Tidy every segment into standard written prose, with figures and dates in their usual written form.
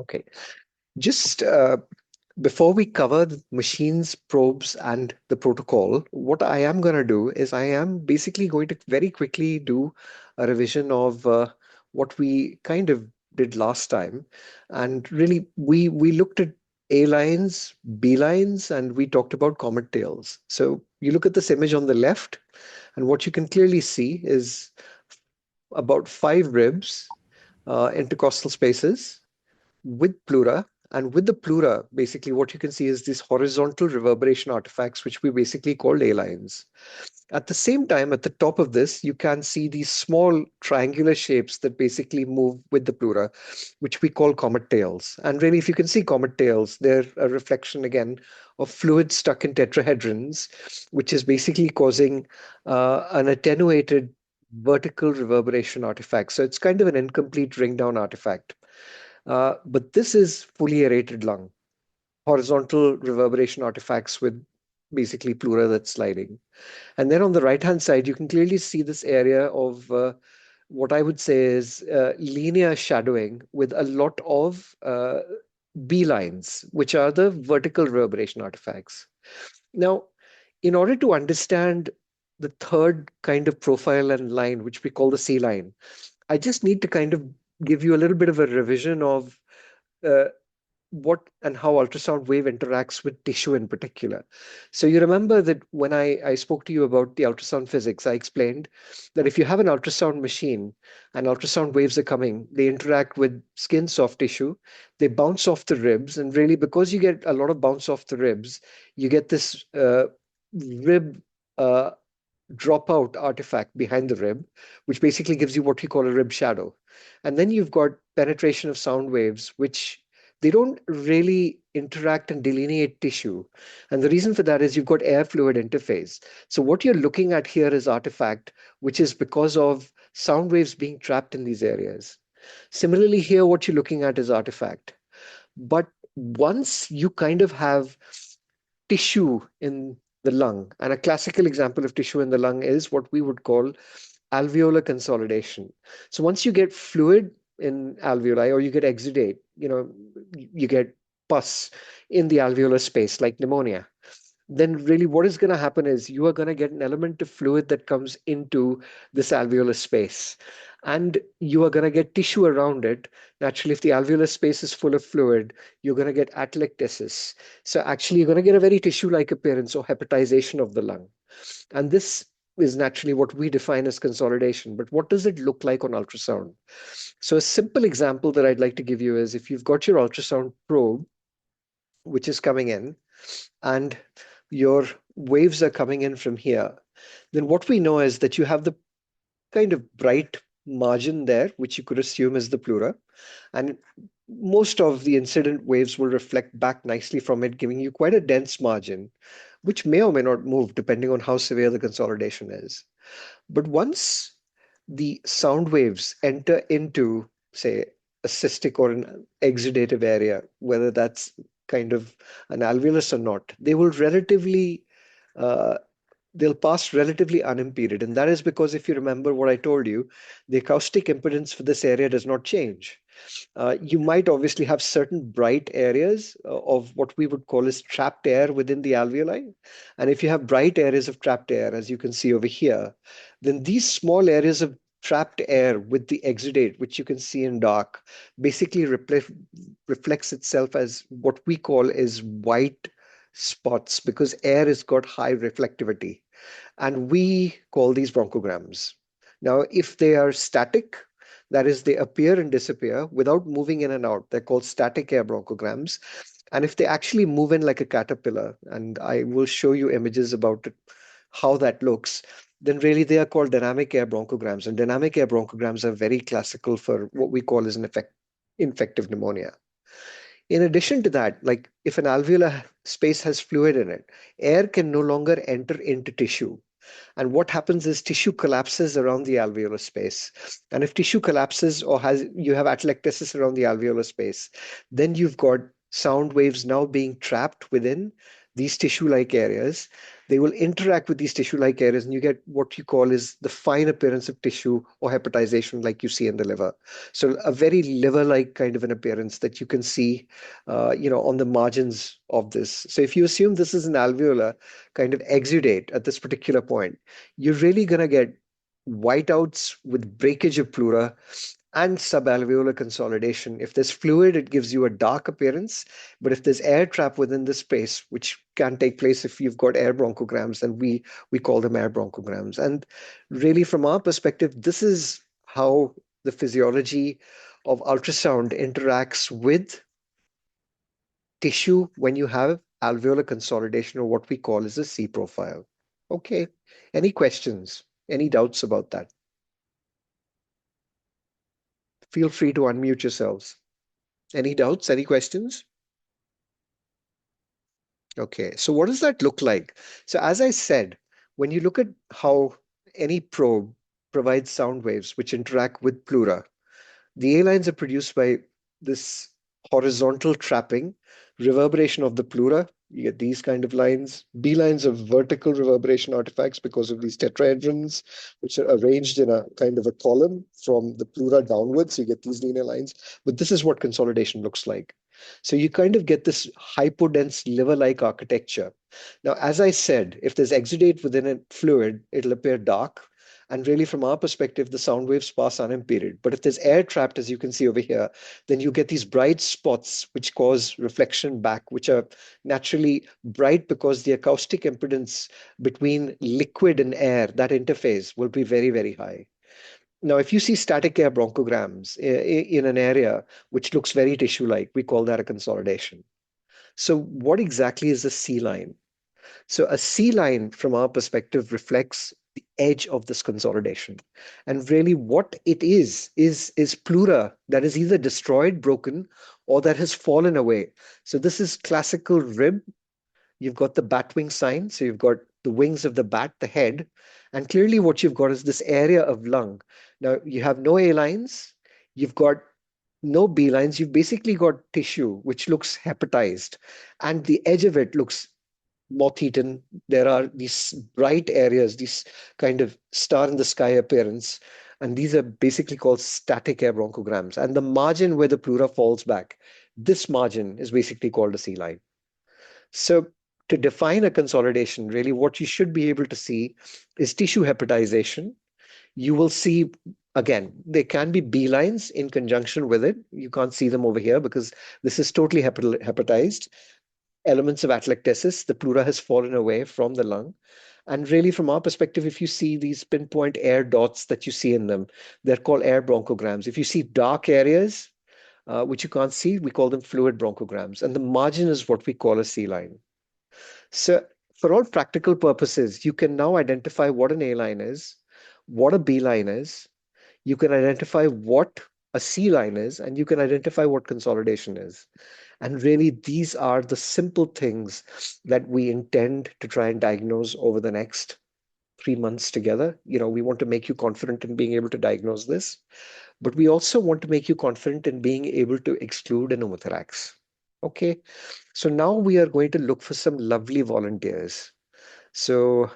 Okay. Just before we cover the machines, probes, and the protocol, what I am going to do is I am basically going to very quickly do a revision of what we kind of did last time. And really, we looked at A lines, B lines, and we talked about comet tails. So you look at this image on the left, and what you can clearly see is about five ribs, intercostal spaces with pleura. And with the pleura, basically what you can see is these horizontal reverberation artifacts, which we basically call A lines. At the same time, at the top of this, you can see these small triangular shapes that basically move with the pleura, which we call comet tails. And really, if you can see comet tails, they're a reflection again of fluid stuck in tetrahedrons, which is basically causing an attenuated vertical reverberation artifact. So it's kind of an incomplete ring down artifact. But this is fully aerated lung, horizontal reverberation artifacts with basically pleura that's sliding. And then on the right-hand side, you can clearly see this area of what I would say is linear shadowing with a lot of B lines, which are the vertical reverberation artifacts. Now, in order to understand the third kind of profile and line, which we call the C line, I just need to kind of give you a little bit of a revision of uh, what and how ultrasound wave interacts with tissue in particular. So you remember that when I spoke to you about the ultrasound physics, I explained that if you have an ultrasound machine and ultrasound waves are coming, they interact with skin, soft tissue, they bounce off the ribs, and really because you get a lot of bounce off the ribs, you get this rib uh, dropout artifact behind the rib, which basically gives you what we call a rib shadow. And then you've got penetration of sound waves, which they don't really interact and delineate tissue. And the reason for that is you've got air fluid interface. So what you're looking at here is artifact, which is because of sound waves being trapped in these areas. Similarly, here, what you're looking at is artifact. But once you kind of have tissue in the lung, and a classical example of tissue in the lung is what we would call alveolar consolidation. So once you get fluid in alveoli or you get exudate, you get pus in the alveolar space like pneumonia, then really what is going to happen is you are going to get an element of fluid that comes into this alveolar space. And you are going to get tissue around it. Naturally, if the alveolar space is full of fluid, you're going to get atelectasis. So actually, you're going to get a very tissue-like appearance or hepatization of the lung. And this is naturally what we define as consolidation. But what does it look like on ultrasound? So a simple example that I'd like to give you is if you've got your ultrasound probe, which is coming in, and your waves are coming in from here, then what we know is that you have the kind of bright margin there, which you could assume is the pleura. And most of the incident waves will reflect back nicely from it, giving you quite a dense margin, which may or may not move depending on how severe the consolidation is. But once the sound waves enter into, say, a cystic or an exudative area, whether that's kind of an alveolus or not, uh, they'll pass relatively unimpeded. And that is because if you remember what I told you, the acoustic impedance for this area does not change. You might obviously have certain bright areas of what we would call as trapped air within the alveoli. And if you have bright areas of trapped air, as you can see over here, then these small areas of trapped air with the exudate, which you can see in dark, basically reflects itself as what we call is white spots because air has got high reflectivity. And we call these bronchograms. Now, if they are static, that is, they appear and disappear without moving in and out, they're called static air bronchograms. And if they actually move in like a caterpillar, and I will show you images about it, how that looks, then really they are called dynamic air bronchograms. And dynamic air bronchograms are very classical for what we call as an infective pneumonia. In addition to that, like if an alveolar space has fluid in it, air can no longer enter into tissue. And what happens is tissue collapses around the alveolar space. And if tissue collapses or you have atelectasis around the alveolar space, then you've got sound waves now being trapped within these tissue-like areas. They will interact with these tissue-like areas, and you get what you call is the fine appearance of tissue or hepatization, like you see in the liver. So a very liver-like kind of an appearance that you can see, on the margins of this. So if you assume this is an alveolar kind of exudate at this particular point, you're really going to get whiteouts with breakage of pleura and subalveolar consolidation. If there's fluid, it gives you a dark appearance. But if there's air trap within the space, which can take place if you've got air bronchograms, then we call them air bronchograms. And really, from our perspective, this is how the physiology of ultrasound interacts with tissue when you have alveolar consolidation, or what we call as a C profile. Okay. Any questions? Any doubts about that? Feel free to unmute yourselves. Any doubts? Any questions? Okay, so what does that look like? So as I said, when you look at how any probe provides sound waves which interact with pleura, the A lines are produced by this horizontal trapping, reverberation of the pleura. You get these kind of lines. B lines of vertical reverberation artifacts because of these tetrahedrons, which are arranged in a kind of a column from the pleura downwards. You get these linear lines. But this is what consolidation looks like. So you kind of get this hypodense liver-like architecture. Now, as I said, if there's exudate within a fluid, it'll appear dark. And really, from our perspective, the sound waves pass unimpeded. But if there's air trapped, as you can see over here, then you get these bright spots which cause reflection back, which are naturally bright because the acoustic impedance between liquid and air, that interface, will be very, very high. Now, if you see static air bronchograms in an area which looks very tissue-like, we call that a consolidation. So what exactly is a C line? So a C line, from our perspective, reflects the edge of this consolidation. And really what it is pleura that is either destroyed, broken, or that has fallen away. So this is classical rib. You've got the bat wing sign. So you've got the wings of the bat, the head. And clearly what you've got is this area of lung. Now you have no A lines. You've got no B lines. You've basically got tissue which looks hepatized. And the edge of it looks moth-eaten. There are these bright areas, these kind of star in the sky appearance, and these are basically called static air bronchograms. And the margin where the pleura falls back, this margin is basically called a C line. So to define a consolidation, really what you should be able to see is tissue hepatization. You will see, again, there can be B lines in conjunction with it. You can't see them over here because this is totally hepatized. Elements of atelectasis, the pleura has fallen away from the lung. And really, from our perspective, if you see these pinpoint air dots that you see in them, they're called air bronchograms. If you see dark areas, which you can't see, we call them fluid bronchograms. And the margin is what we call a C line. So for all practical purposes, you can now identify what an A line is, what a B line is. You can identify what a C line is, and you can identify what consolidation is. And really, these are the simple things that we intend to try and diagnose over the next 3 months together. We want to make you confident in being able to diagnose this, but we also want to make you confident in being able to exclude a pneumothorax. Okay, so now we are going to look for some lovely volunteers. So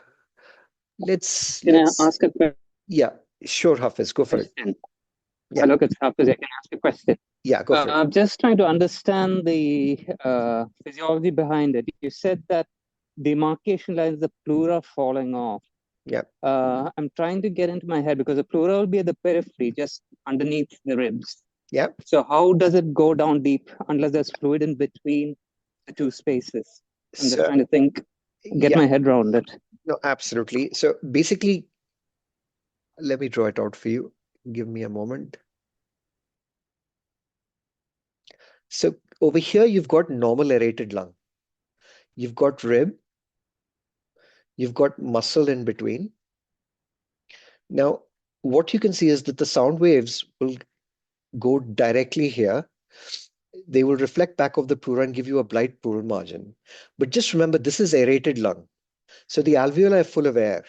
Can I let's ask a yeah, sure, Hafiz, go for it. question? Yeah, Hello, it's Hafiz. I can ask a question. yeah, go for it. I'm just trying to understand the physiology behind it. You said that demarcation lines, the pleura falling off. Yeah, I'm trying to get into my head because the pleura will be at the periphery, just underneath the ribs. yeah. So how does it go down deep unless there's fluid in between the two spaces? I'm just So trying to get yeah, my head around it. no, absolutely. So basically, let me draw it out for you. Give me a moment. So over here, you've got normal aerated lung. You've got rib. You've got muscle in between. Now, what you can see is that the sound waves will go directly here. They will reflect back of the pleura and give you a bright pleural margin. But just remember, this is aerated lung. So the alveoli are full of air.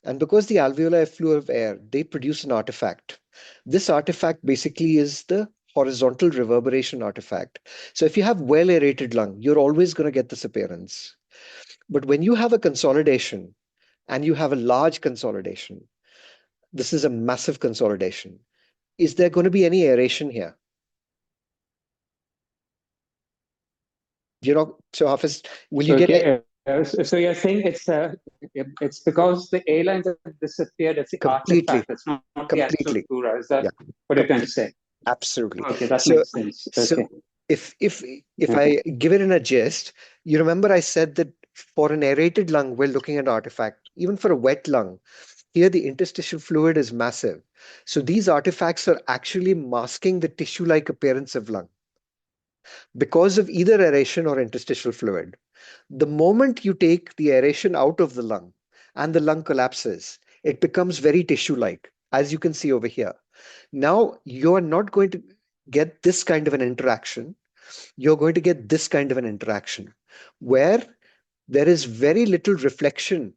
And because the alveoli are full of air, they produce an artifact. This artifact basically is the horizontal reverberation artifact. So if you have well aerated lung, you're always going to get this appearance. But when you have a consolidation and you have a large consolidation, this is a massive consolidation. Is there going to be any aeration here? So Hafiz, will you So, get a okay, so you're saying it's because the A lines have disappeared. It's the completely, artifact. It's not the actual completely, plura. Is that yeah, what you're trying to complete, say? absolutely. Okay, that So, makes sense. so Okay, if okay. I give it in a gist, you remember I said that for an aerated lung, we're looking at artifact. Even for a wet lung, here the interstitial fluid is massive. So these artifacts are actually masking the tissue-like appearance of lung because of either aeration or interstitial fluid. The moment you take the aeration out of the lung and the lung collapses, it becomes very tissue-like, as you can see over here. Now, you're not going to get this kind of an interaction. You're going to get this kind of an interaction where there is very little reflection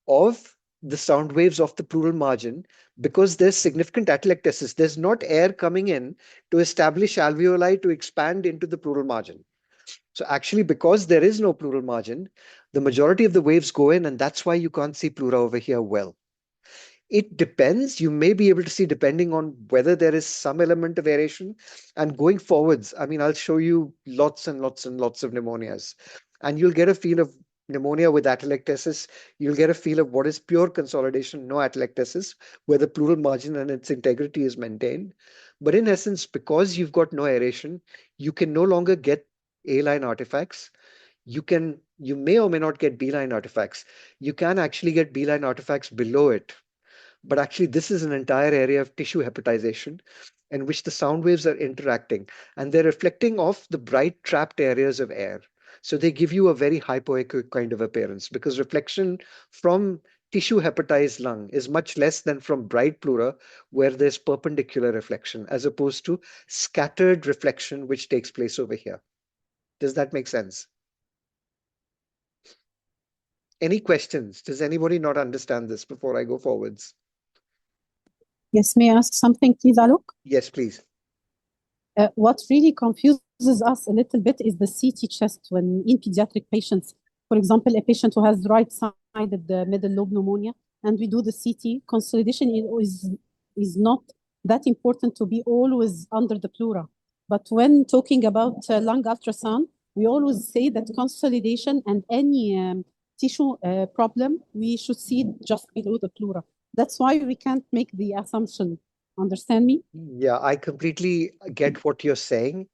of the sound waves of the pleural margin because there's significant atelectasis. There's not air coming in to establish alveoli to expand into the pleural margin. So actually, because there is no pleural margin, the majority of the waves go in, and that's why you can't see pleura over here well. It depends. You may be able to see depending on whether there is some element of aeration. And going forwards, I mean, I'll show you lots and lots and lots of pneumonias, and you'll get a feel of pneumonia with atelectasis. You'll get a feel of what is pure consolidation, no atelectasis, where the pleural margin and its integrity is maintained. But in essence, because you've got no aeration, you can no longer get A-line artifacts. You may or may not get B-line artifacts. You can actually get B-line artifacts below it, but actually, this is an entire area of tissue hepatization in which the sound waves are interacting and they're reflecting off the bright trapped areas of air. So they give you a very hypoechoic kind of appearance because reflection from tissue hepatized lung is much less than from bright pleura where there's perpendicular reflection as opposed to scattered reflection which takes place over here. Does that make sense? Any questions? Does anybody not understand this before I go forwards? Yes, may I ask something, please, Alok? Yes, please. What really confuses us a little bit is the CT chest when in pediatric patients. For example, a patient who has right-sided middle lobe pneumonia, and we do the CT, consolidation is not that important to be always under the pleura. But when talking about lung ultrasound, we always say that consolidation and any tissue problem, we should see just below the pleura. That's why we can't make the assumption. Understand me? Yeah, I completely get what you're saying.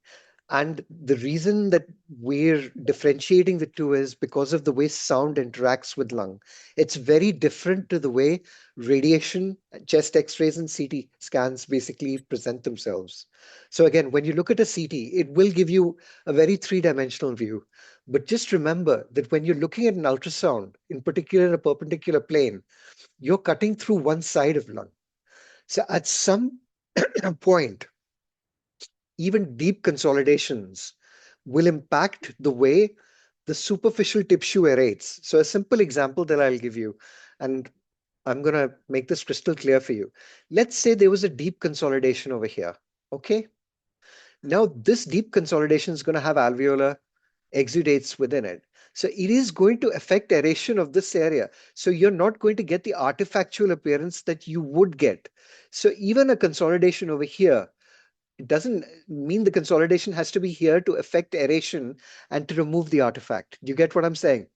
And the reason that we're differentiating the two is because of the way sound interacts with lung. It's very different to the way radiation, chest x-rays, and CT scans basically present themselves. So again, when you look at a CT, it will give you a very three-dimensional view. But just remember that when you're looking at an ultrasound, in particular in a perpendicular plane, you're cutting through one side of lung. So at some point, even deep consolidations will impact the way the superficial tissue aerates. So a simple example that I'll give you, and I'm going to make this crystal clear for you. Let's say there was a deep consolidation over here. Okay. Now this deep consolidation is going to have alveolar exudates within it. So it is going to affect aeration of this area. So you're not going to get the artifactual appearance that you would get. So even a consolidation over here, it doesn't mean the consolidation has to be here to affect aeration and to remove the artifact. Do you get what I'm saying?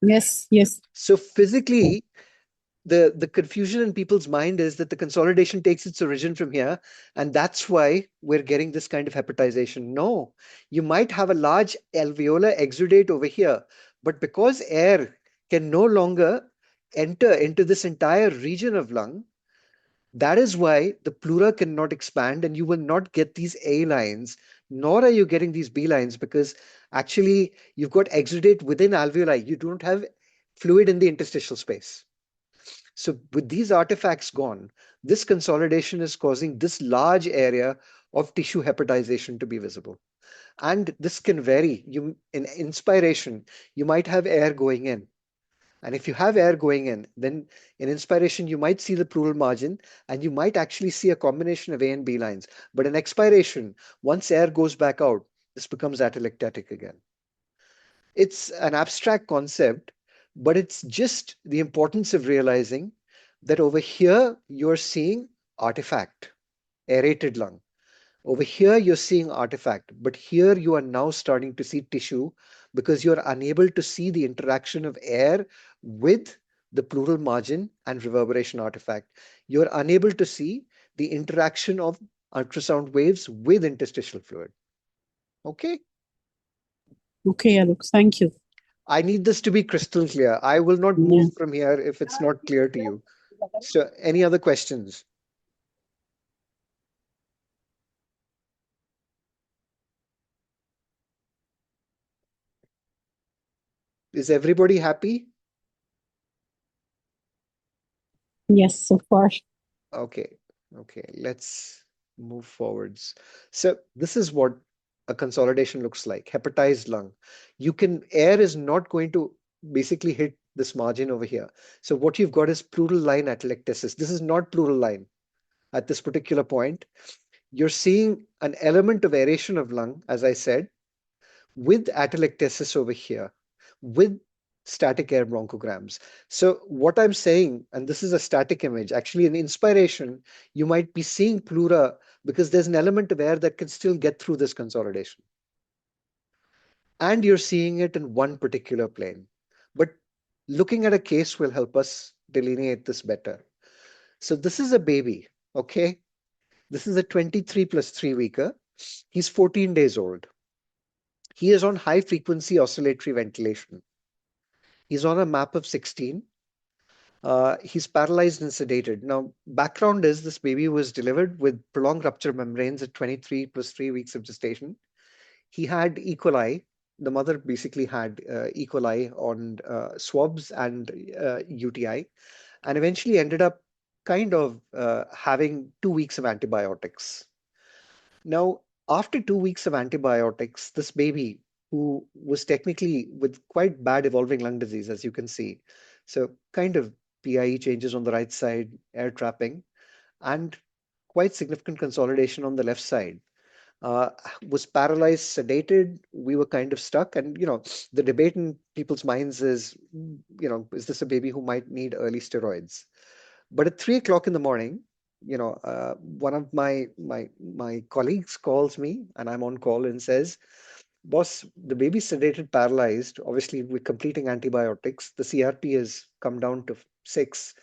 Yes, yes. So physically, the confusion in people's mind is that the consolidation takes its origin from here, and that's why we're getting this kind of hepatization. No, you might have a large alveolar exudate over here, but because air can no longer enter into this entire region of lung, that is why the pleura cannot expand and you will not get these A lines, nor are you getting these B lines because actually you've got exudate within alveoli. You don't have fluid in the interstitial space. So with these artifacts gone, this consolidation is causing this large area of tissue hepatization to be visible. And this can vary. In inspiration, you might have air going in. And if you have air going in, then in inspiration, you might see the pleural margin and you might actually see a combination of A and B lines. But in expiration, once air goes back out, this becomes atelectatic again. It's an abstract concept, but it's just the importance of realizing that over here you're seeing artifact, aerated lung. Over here, you're seeing artifact, but here you are now starting to see tissue because you're unable to see the interaction of air with the pleural margin and reverberation artifact. You're unable to see the interaction of ultrasound waves with interstitial fluid. Okay? Okay, Alok, thank you. I need this to be crystal clear. I will not Yeah. move from here if it's not clear to you. So, any other questions? Is everybody happy? Yes, so far. Okay, okay, let's move forwards. So this is what a consolidation looks like. Hepatized lung. Air is not going to basically hit this margin over here. So what you've got is pleural line atelectasis. This is not pleural line at this particular point. You're seeing an element of aeration of lung, as I said, with atelectasis over here, with static air bronchograms. So what I'm saying, and this is a static image, actually in inspiration, you might be seeing pleura because there's an element of air that can still get through this consolidation. And you're seeing it in one particular plane. But looking at a case will help us delineate this better. So this is a baby, okay? This is a 23 plus 3 weeker. He's 14 days old. He is on high frequency oscillatory ventilation. He's on a map of 16. He's paralyzed and sedated. Now, background is this baby was delivered with prolonged rupture membranes at 23 plus 3 weeks of gestation. He had E. coli. The mother basically had E. coli on swabs and UTI, and eventually ended up kind of having 2 weeks of antibiotics. Now, after 2 weeks of antibiotics, this baby, who was technically with quite bad evolving lung disease, as you can see, so kind of PIE changes on the right side, air trapping, and quite significant consolidation on the left side, uh, was paralyzed, sedated. We were kind of stuck. And, the debate in people's minds is, is this a baby who might need early steroids? But at 3 o'clock in the morning, one of my colleagues calls me, and I'm on call, and says, "Boss, the baby's sedated, paralyzed. Obviously, we're completing antibiotics. The CRP has come down to 6.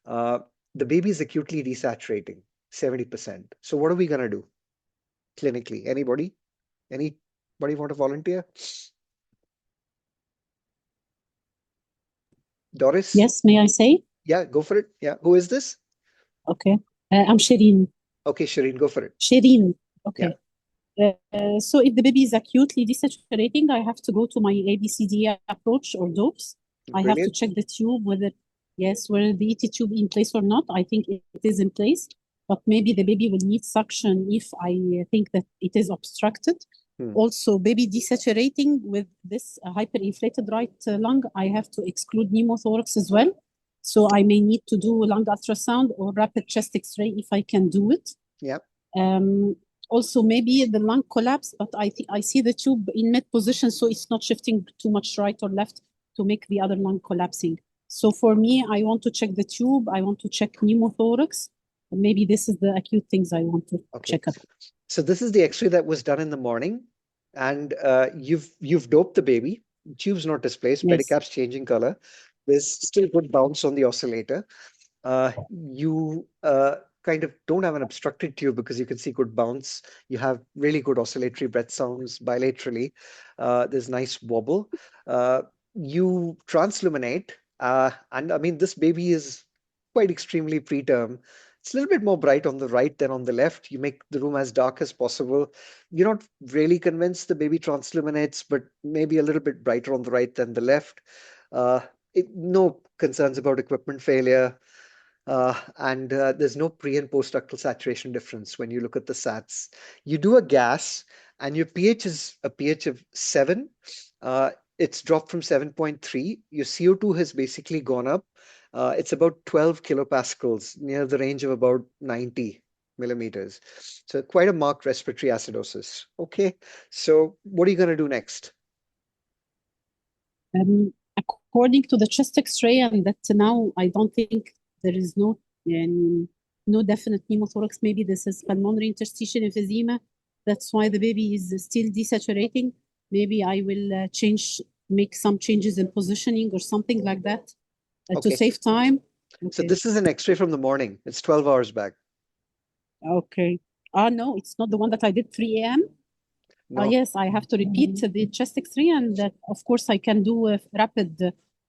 Uh, the baby is acutely desaturating, 70%. So what are we gonna do clinically? Anybody? Anybody want to volunteer? Doris? Yes, may I say? Yeah, go for it. Yeah. Who is this? Okay. I'm Shireen. Okay, Shireen, go for it. Shireen. Yeah. Okay. So if the baby is acutely desaturating, I have to go to my ABCD approach or dopes. I have to Brilliant. check the tube whether the ET tube in place or not. I think it is in place, but maybe the baby will need suction if I think that it is obstructed. Also, baby desaturating with this hyperinflated right lung, I have to exclude pneumothorax as well. So I may need to do lung ultrasound or rapid chest X-ray if I can do it. Yeah. Also, maybe the lung collapse, but I see the tube in mid position, so it's not shifting too much right or left to make the other lung collapsing. So for me, I want to check the tube. I want to check pneumothorax. Maybe this is the acute things I want to check up. So this is the X-ray that was done in the morning, and you've doped the baby. Tube's not displaced. Yes. Pedicap's changing color. There's still good bounce on the oscillator. You kind of don't have an obstructed tube because you can see good bounce. You have really good oscillatory breath sounds bilaterally. There's nice wobble. You transluminate, and I mean, this baby is quite extremely preterm. It's a little bit more bright on the right than on the left. You make the room as dark as possible. You're not really convinced the baby transluminates, but maybe a little bit brighter on the right than the left. No concerns about equipment failure. And there's no pre and post ductal saturation difference when you look at the SATs. You do a gas, and your pH is a pH of 7. It's dropped from 7.3. Your CO2 has basically gone up. It's about 12 kilopascals, near the range of about 90 millimeters. So quite a marked respiratory acidosis. Okay, so what are you going to do next? According to the chest X-ray, and that now I don't think there is no definite pneumothorax. Maybe this is pulmonary interstitial emphysema. That's why the baby is still desaturating. Maybe I will make some changes in positioning or something like that to Okay. save time. So Okay. this is an X-ray from the morning. It's 12 hours back. Okay. No, it's not the one that I did 3 a.m. No. Yes, I have to repeat the chest X-ray, and of course I can do a rapid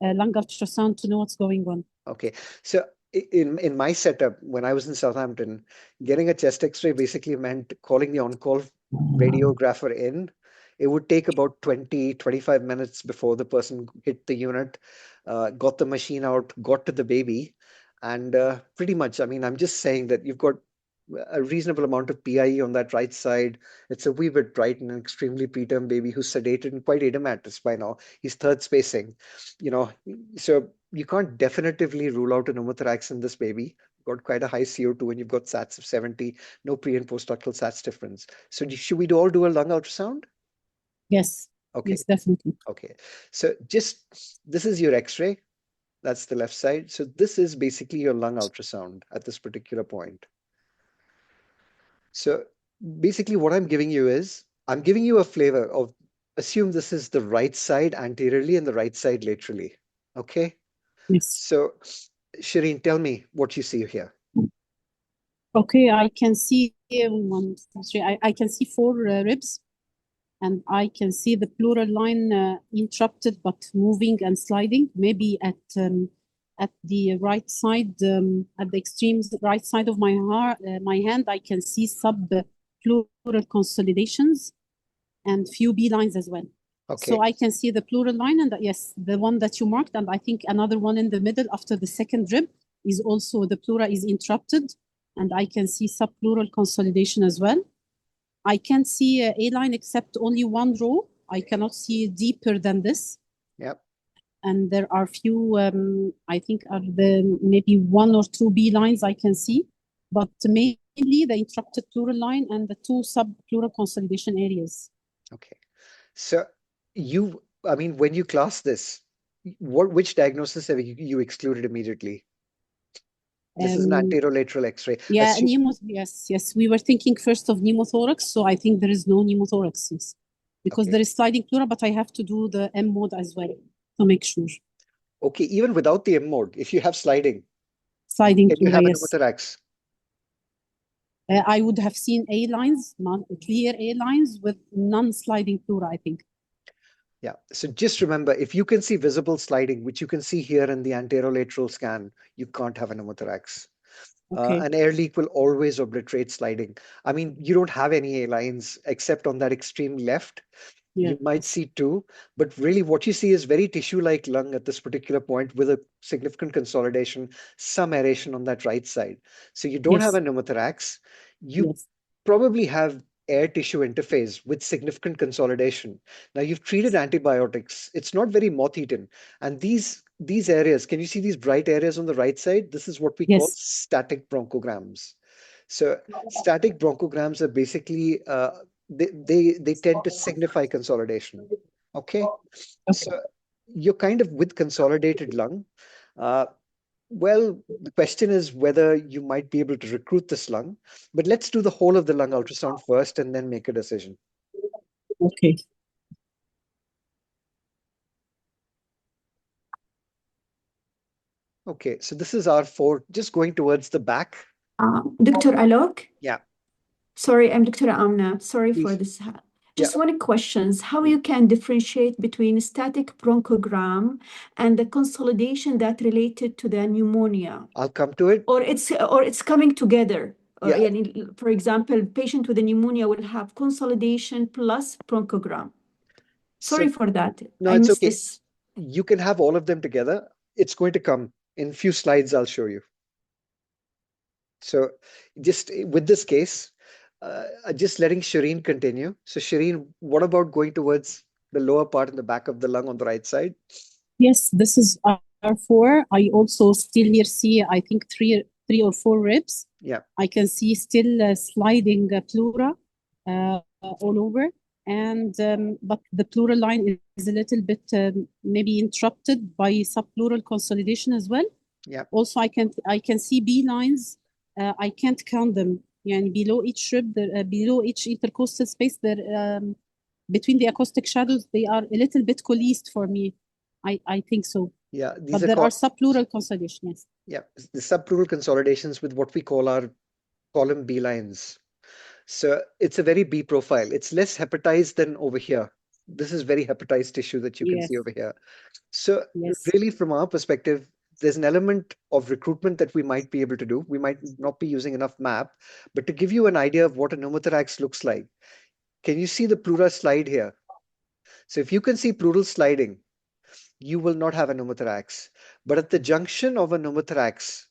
lung ultrasound to know what's going on. Okay. So in my setup, when I was in Southampton, getting a chest X-ray basically meant calling the on-call radiographer in. It would take about 20, 25 minutes before the person hit the unit, got the machine out, got to the baby. And pretty much, I mean, I'm just saying that you've got a reasonable amount of PIE on that right side. It's a wee bit bright and an extremely preterm baby who's sedated and quite edematous by now. He's third spacing, so you can't definitively rule out a pneumothorax in this baby. You've got quite a high CO2 and you've got SATs of 70, no pre and postductal SATs difference. So should we all do a lung ultrasound? Yes. Okay. Yes, definitely. Okay. So this is your X-ray. That's the left side. So this is basically your lung ultrasound at this particular point. So basically what I'm giving you is, I'm giving you a flavor of, assume this is the right side anteriorly and the right side laterally. Okay? Yes. So Shireen, tell me what you see here. Okay, I can see one, two, three. I can see 4 ribs, and I can see the pleural line interrupted but moving and sliding. Maybe at the right side, at the extreme right side of my hand, I can see subpleural consolidations and few B lines as well. Okay. So I can see the pleural line, and yes, the one that you marked, and I think another one in the middle after the second rib is also the pleura is interrupted, and I can see subpleural consolidation as well. I can't see a line except only one row. I cannot see deeper than this. Yep. And there are few, I think, are the maybe 1 or 2 B lines I can see, but mainly the interrupted pleural line and the 2 subpleural consolidation areas. Okay. So I mean, when you class this, which diagnosis have you excluded immediately? This is an anterolateral X-ray. Yeah, yes. We were thinking first of pneumothorax, so I think there is no pneumothorax, yes. Because Okay. there is sliding pleura, but I have to do the M mode as well to make sure. Okay, even without the M mode, if you have sliding Can you pleura, have a yes. pneumothorax? I would have seen A lines, clear A lines with non-sliding pleura, I think. Yeah. So just remember, if you can see visible sliding, which you can see here in the anterolateral scan, you can't have a pneumothorax. Okay. An air leak will always obliterate sliding. I mean, you don't have any A lines except on that extreme left. You might see 2, but really what you see is very tissue-like lung at this particular point with a significant consolidation, some aeration on that right side. So you don't have a pneumothorax. You probably have air tissue interface with significant consolidation. Now you've treated antibiotics. It's not very moth-eaten. And these areas, can you see these bright areas on the right side? This is what we call static bronchograms. So static bronchograms are basically they tend to signify consolidation. Okay. So you're kind of with consolidated lung. Well, the question is whether you might be able to recruit this lung, but let's do the whole of the lung ultrasound first and then make a decision. Okay. Okay, so this is R4, just going towards the back. Dr. Alok? Yeah. Sorry, I'm Dr. Amna. Sorry Please. for this. Just one question. How you can differentiate between static bronchogram and the consolidation that related to the pneumonia? I'll come to it. Or it's coming together. Yeah. For example, patient with a pneumonia will have consolidation plus bronchogram. Sorry for that. No, I it's missed okay. this. You can have all of them together. It's going to come in a few slides. I'll show you. So just with this case, just letting Shireen continue. So Shireen, what about going towards the lower part in the back of the lung on the right side? Yes, this is R4. I also still here see, I think, three or 4 ribs. Yeah. I can see still sliding pleura all over. And but the pleural line is a little bit maybe interrupted by subpleural consolidation as well. Yeah. Also, I can see B lines. I can't count them. Yani below each rib, below each intercostal space, there between the acoustic shadows, they are a little bit coalesced for me. I think so. Yeah, But there are subpleural consolidations. Yeah, the subpleural consolidations with what we call our column B lines. So it's a very B profile. It's less hepatized than over here. This is very hepatized tissue that you can see Yes. over here. So Yes. really, from our perspective, there's an element of recruitment that we might be able to do. We might not be using enough map, but to give you an idea of what a pneumothorax looks like, can you see the pleura slide here? So if you can see pleural sliding, you will not have a pneumothorax. But at the junction of a pneumothorax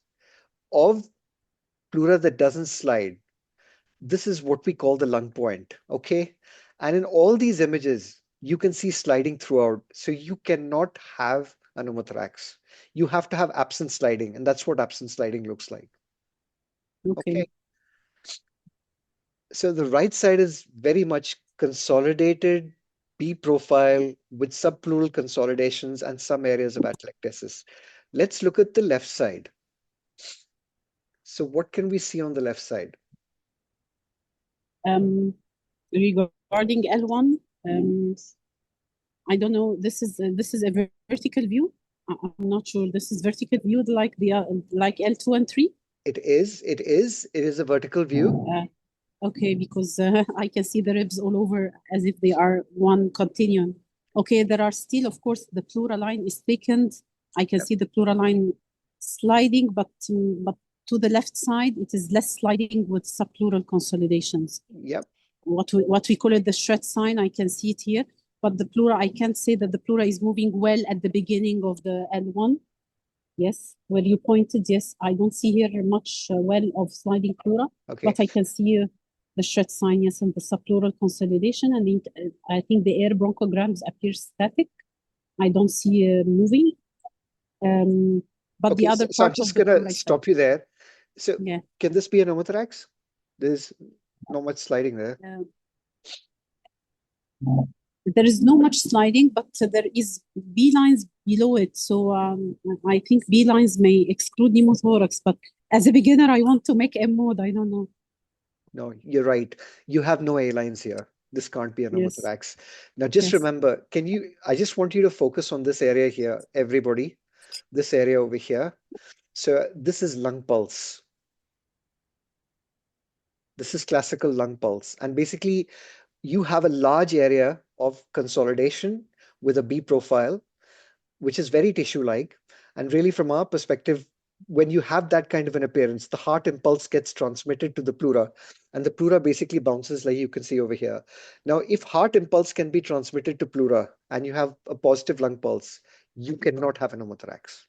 of pleura that doesn't slide, this is what we call the lung point, okay? And in all these images, you can see sliding throughout. So you cannot have a pneumothorax. You have to have absent sliding, and that's what absent sliding looks like. Okay. So the right side is very much consolidated B profile with subpleural consolidations and some areas of atelectasis. Let's look at the left side. So what can we see on the left side? Regarding L1, I don't know. This is a vertical view. I'm not sure. This is vertical view like like L2 and 3. It is a vertical view. Okay, because I can see the ribs all over as if they are one continuum. Okay, there are still, of course, the pleural line is thickened. I can see the pleural line sliding, but to the left side, it is less sliding with subpleural consolidations. Yep. What we call it the shred sign, I can see it here. But the pleura, I can't say that the pleura is moving well at the beginning of the L1. Yes, where you pointed, yes, I don't see here much well of sliding pleura, Okay. but I can see the shred sign, yes, and the subpleural consolidation. And I think the air bronchograms appear static. I don't see moving. But Okay, the other so I'm part just of the gonna pleura stop you there. So yeah. can this be a pneumothorax? There's not much sliding there. There is no much sliding, but there is B lines below it. So I think B lines may exclude pneumothorax, but as a beginner, I want to make M mode. I don't know. No, you're right. You have no A lines here. This can't be a Yes. pneumothorax. Now, just Yes. remember, I just want you to focus on this area here, everybody, this area over here. So this is lung pulse. This is classical lung pulse. And basically, you have a large area of consolidation with a B profile, which is very tissue-like. And really, from our perspective, when you have that kind of an appearance, the heart impulse gets transmitted to the pleura, and the pleura basically bounces like you can see over here. Now, if heart impulse can be transmitted to pleura and you have a positive lung pulse, you cannot have a pneumothorax.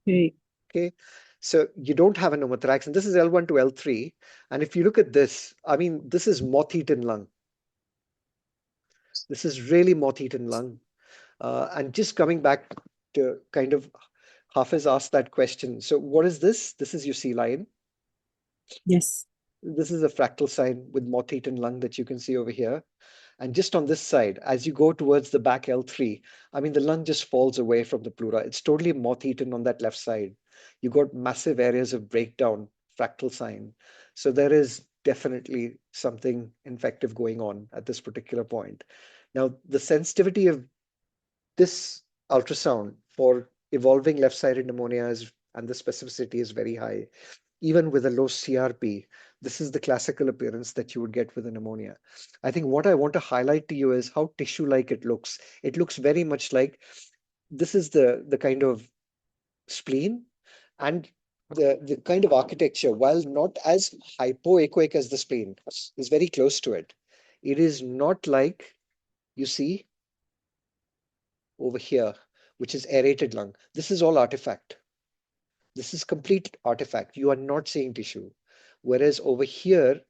Okay. Okay. So you don't have a pneumothorax, and this is L1 to L3. And if you look at this, I mean, this is moth-eaten lung. This is really moth-eaten lung. And just coming back to kind of Hafiz asked that question. So what is this? This is your C line. Yes. This is a fractal sign with moth-eaten lung that you can see over here. And just on this side, as you go towards the back L3, I mean, the lung just falls away from the pleura. It's totally moth-eaten on that left side. You got massive areas of breakdown, fractal sign. So there is definitely something infective going on at this particular point. Now, the sensitivity of this ultrasound for evolving left-sided pneumonia and the specificity is very high. Even with a low CRP, this is the classical appearance that you would get with a pneumonia. I think what I want to highlight to you is how tissue-like it looks. It looks very much like this is the kind of spleen and the kind of architecture, while not as hypoechoic as the spleen, is very close to it. It is not like you see over here, which is aerated lung. This is all artifact. This is complete artifact. You are not seeing tissue. Whereas over here,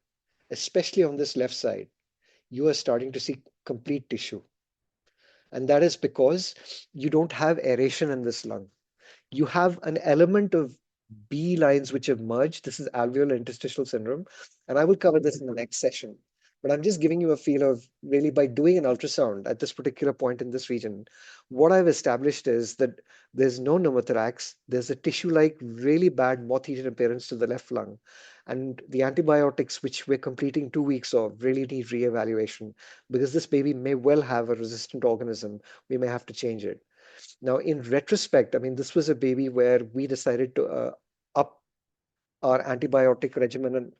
especially on this left side, you are starting to see complete tissue. And that is because you don't have aeration in this lung. You have an element of B lines which have merged. This is alveolar interstitial syndrome. And I will cover this in the next session. but I'm just giving you a feel of really by doing an ultrasound at this particular point in this region, what I've established is that there's no pneumothorax, there's a tissue-like, really bad moth-eaten appearance to the left lung, and the antibiotics which we're completing 2 weeks of really need reevaluation because this baby may well have a resistant organism. We may have to change it. Now, in retrospect, I mean, this was a baby where we decided to up our antibiotic regimen, and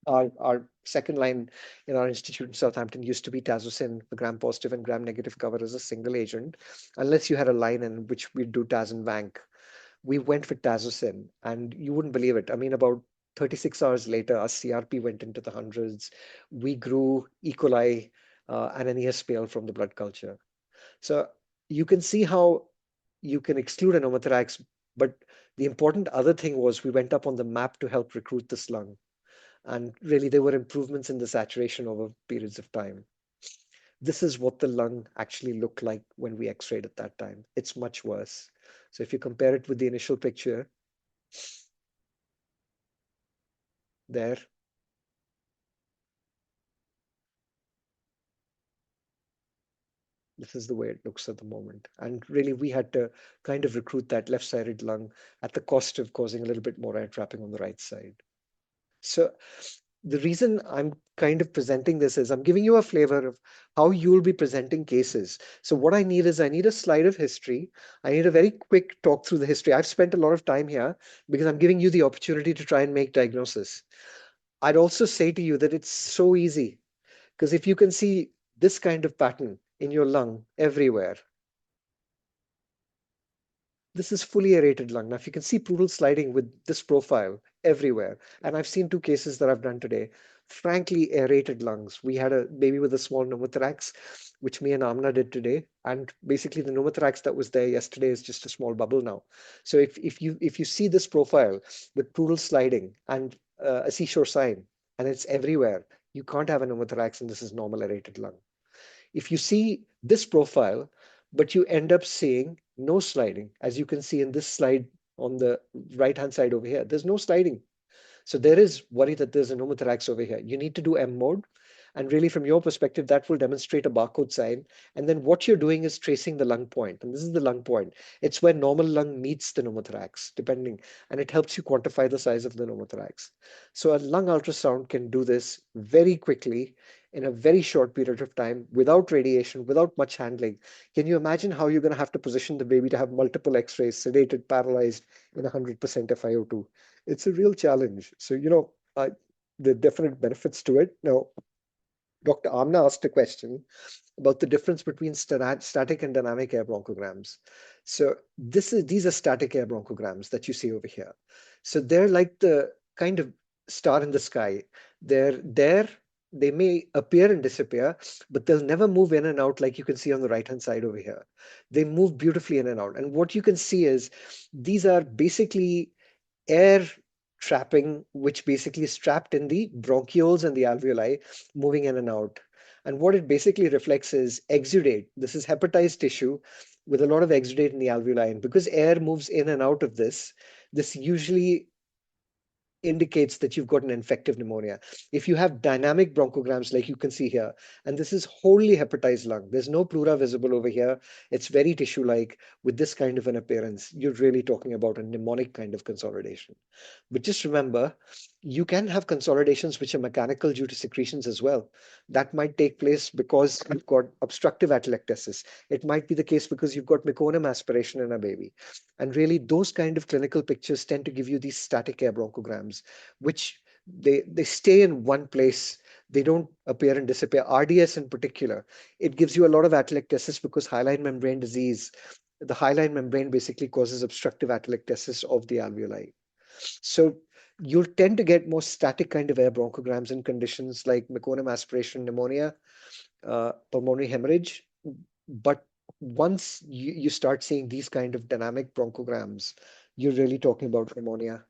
our second line in our institute in Southampton used to be Tazocin, the gram-positive and gram-negative cover as a single agent, unless you had a line in which we do Taz and Vanc. We went for Tazocin, and you wouldn't believe it. I mean, about 36 hours later, our CRP went into the hundreds. We grew E. coli and an ESPL from the blood culture. So you can see how you can exclude a pneumothorax, but the important other thing was we went up on the map to help recruit this lung. And really, there were improvements in the saturation over periods of time. This is what the lung actually looked like when we x-rayed at that time. It's much worse. So if you compare it with the initial picture, there, this is the way it looks at the moment. And really, we had to kind of recruit that left-sided lung at the cost of causing a little bit more air trapping on the right side. So the reason I'm kind of presenting this is I'm giving you a flavor of how you'll be presenting cases. So what I need is I need a slide of history. I need a very quick talk through the history. I've spent a lot of time here because I'm giving you the opportunity to try and make diagnosis. I'd also say to you that it's so easy because if you can see this kind of pattern in your lung everywhere, this is fully aerated lung. Now, if you can see pleural sliding with this profile everywhere, and I've seen 2 cases that I've done today, frankly, aerated lungs. We had a baby with a small pneumothorax, which me and Amna did today. And basically the pneumothorax that was there yesterday is just a small bubble now. So if you see this profile with pleural sliding and a seashore sign, and it's everywhere, you can't have a pneumothorax and this is normal aerated lung. If you see this profile, but you end up seeing no sliding, as you can see in this slide on the right-hand side over here, there's no sliding. So there is worry that there's a pneumothorax over here. You need to do M mode. And really, from your perspective, that will demonstrate a barcode sign. And then what you're doing is tracing the lung point. And this is the lung point. It's where normal lung meets the pneumothorax, depending. And it helps you quantify the size of the pneumothorax. So a lung ultrasound can do this very quickly in a very short period of time without radiation, without much handling. Can you imagine how you're going to have to position the baby to have multiple x-rays, sedated, paralyzed in 100% FiO2? It's a real challenge. So, the definite benefits to it. Now, Dr. Amna asked a question about the difference between static and dynamic air bronchograms. So these are static air bronchograms that you see over here. So they're like the kind of star in the sky. They're there. They may appear and disappear, but they'll never move in and out like you can see on the right-hand side over here. They move beautifully in and out. And what you can see is these are basically air trapping, which basically is trapped in the bronchioles and the alveoli, moving in and out. And what it basically reflects is exudate. This is hepatized tissue with a lot of exudate in the alveoli. And because air moves in and out of this, this usually indicates that you've got an infective pneumonia. If you have dynamic bronchograms like you can see here, and this is wholly hepatized lung, there's no pleura visible over here. It's very tissue-like with this kind of an appearance. You're really talking about a mnemonic kind of consolidation. But just remember, you can have consolidations which are mechanical due to secretions as well. That might take place because you've got obstructive atelectasis. It might be the case because you've got meconium aspiration in a baby. And really, those kind of clinical pictures tend to give you these static air bronchograms, which they stay in one place. They don't appear and disappear. RDS in particular, it gives you a lot of atelectasis because hyaline membrane disease. The hyaline membrane basically causes obstructive atelectasis of the alveoli. So you'll tend to get more static kind of air bronchograms in conditions like meconium aspiration pneumonia, pulmonary hemorrhage. But once you start seeing these kind of dynamic bronchograms, you're really talking about pneumonia.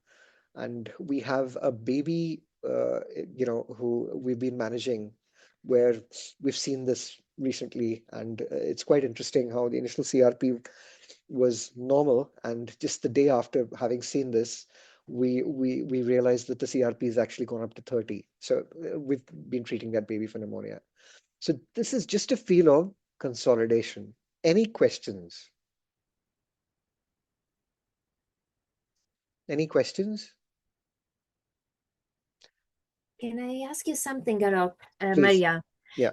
And we have a baby, who we've been managing where we've seen this recently. And it's quite interesting how the initial CRP was normal. And just the day after having seen this, we realized that the CRP is actually gone up to 30. So we've been treating that baby for pneumonia. So this is just a feel of consolidation. Any questions? Any questions? Can I ask you something, Arop? Please. Maria? Yeah.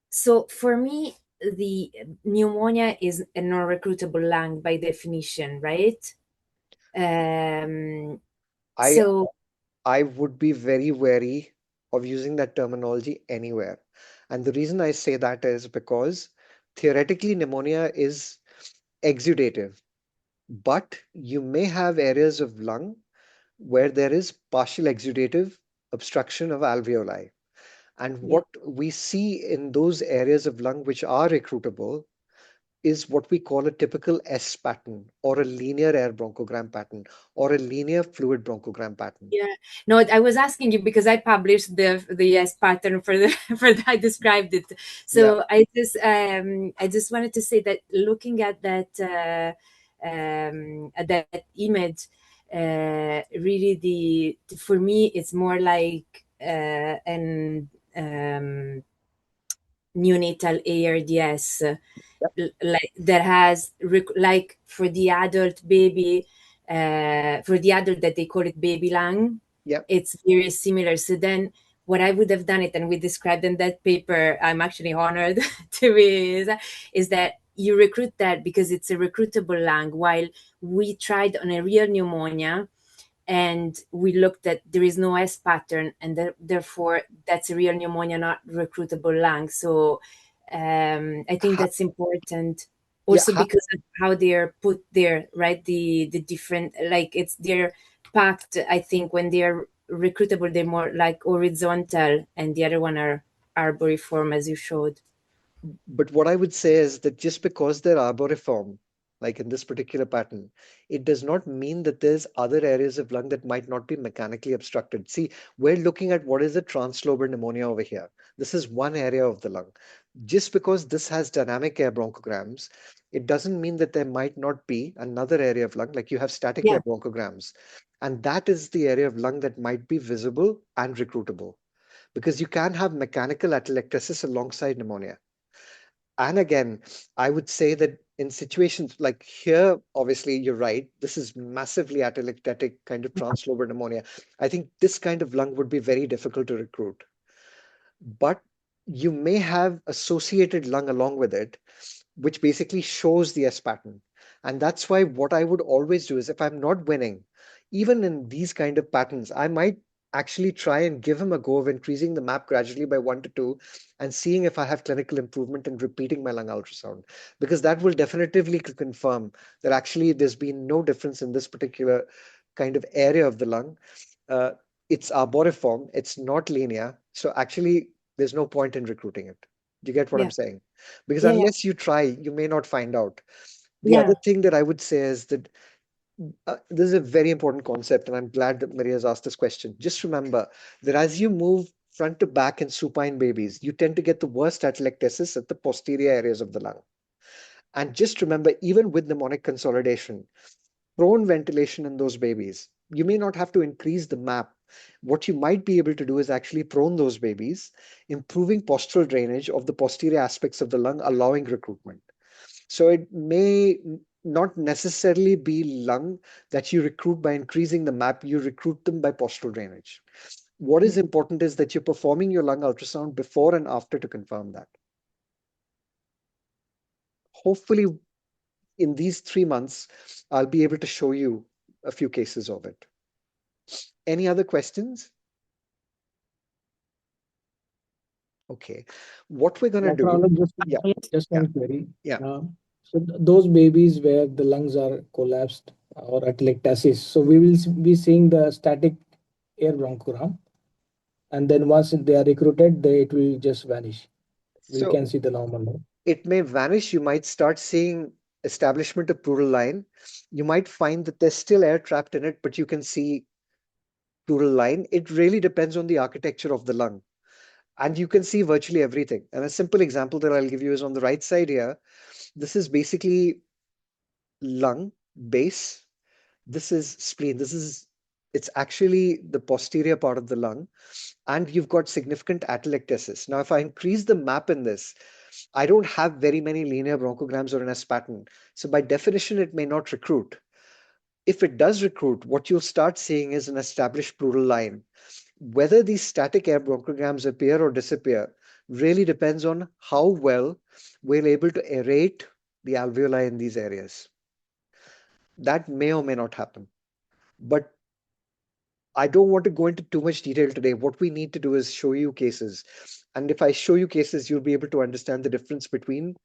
So for me, the pneumonia is a non-recruitable lung by definition, right? So I would be very wary of using that terminology anywhere. And the reason I say that is because theoretically pneumonia is exudative, but you may have areas of lung where there is partial exudative obstruction of alveoli. And yeah. what we see in those areas of lung which are recruitable is what we call a typical S pattern or a linear air bronchogram pattern or a linear fluid bronchogram pattern. Yeah, no, I was asking you because I published the yes pattern for the for I described it. So I just wanted to say that looking at that image, really for me it's more like an neonatal ARDS, like that has like for the adult baby, for the adult that they call it baby lung, Yeah. it's very similar. So then what I would have done it, and we described in that paper, I'm actually honored to be, is that you recruit that because it's a recruitable lung, while we tried on a real pneumonia and we looked at there is no S pattern, and therefore that's a real pneumonia, not recruitable lung. So I think that's important Yeah. also because of how they're put there, right? The different, like they're packed. I think when they're recruitable, they're more like horizontal, and the other one are arboriform, as you showed. But what I would say is that just because they're arboriform, like in this particular pattern, it does not mean that there's other areas of lung that might not be mechanically obstructed. See, we're looking at what is a translobar pneumonia over here. This is one area of the lung. Just because this has dynamic air bronchograms, it doesn't mean that there might not be another area of lung, like you have static air bronchograms. And that is the area of lung that might be visible and recruitable. Because you can have mechanical atelectasis alongside pneumonia. And again, I would say that in situations like here, obviously, you're right. This is massively atelectatic kind of translobar pneumonia. I think this kind of lung would be very difficult to recruit. But you may have associated lung along with it, which basically shows the S pattern. And that's why what I would always do is if I'm not winning, even in these kind of patterns, I might actually try and give him a go of increasing the map gradually by 1 to 2 and seeing if I have clinical improvement and repeating my lung ultrasound, because that will definitively confirm that actually there's been no difference in this particular kind of area of the lung. Uh, it's arboriform, it's not linear. So actually, there's no point in recruiting it. Do you get what I'm saying? Because unless you try, you may not find out. The other thing that I would say is that this is a very important concept, and I'm glad that Maria has asked this question. Just remember that as you move front to back in supine babies, you tend to get the worst atelectasis at the posterior areas of the lung. And just remember, even with mnemonic consolidation, prone ventilation in those babies, you may not have to increase the map. What you might be able to do is actually prone those babies, improving postural drainage of the posterior aspects of the lung, allowing recruitment. So it may not necessarily be lung that you recruit by increasing the map, you recruit them by postural drainage. What is important is that you're performing your lung ultrasound before and after to confirm that. Hopefully, in these 3 months, I'll be able to show you a few cases of it. Any other questions? Okay. What we're going to do. Just one query. Yeah. So those babies where the lungs are collapsed or atelectasis, so we will be seeing the static air bronchogram, and then once they are recruited, it will just vanish. We So can see the normal. it may vanish. You might start seeing establishment of pleural line. You might find that there's still air trapped in it, but you can see pleural line. It really depends on the architecture of the lung. And you can see virtually everything. And a simple example that I'll give you is on the right side here. This is basically lung, base. This is spleen. It's actually the posterior part of the lung, and you've got significant atelectasis. Now, if I increase the map in this, I don't have very many linear bronchograms or an S pattern. So by definition, it may not recruit. If it does recruit, what you'll start seeing is an established pleural line. Whether these static air bronchograms appear or disappear really depends on how well we're able to aerate the alveoli in these areas. That may or may not happen. But I don't want to go into too much detail today. What we need to do is show you cases. And if I show you cases, you'll be able to understand the difference between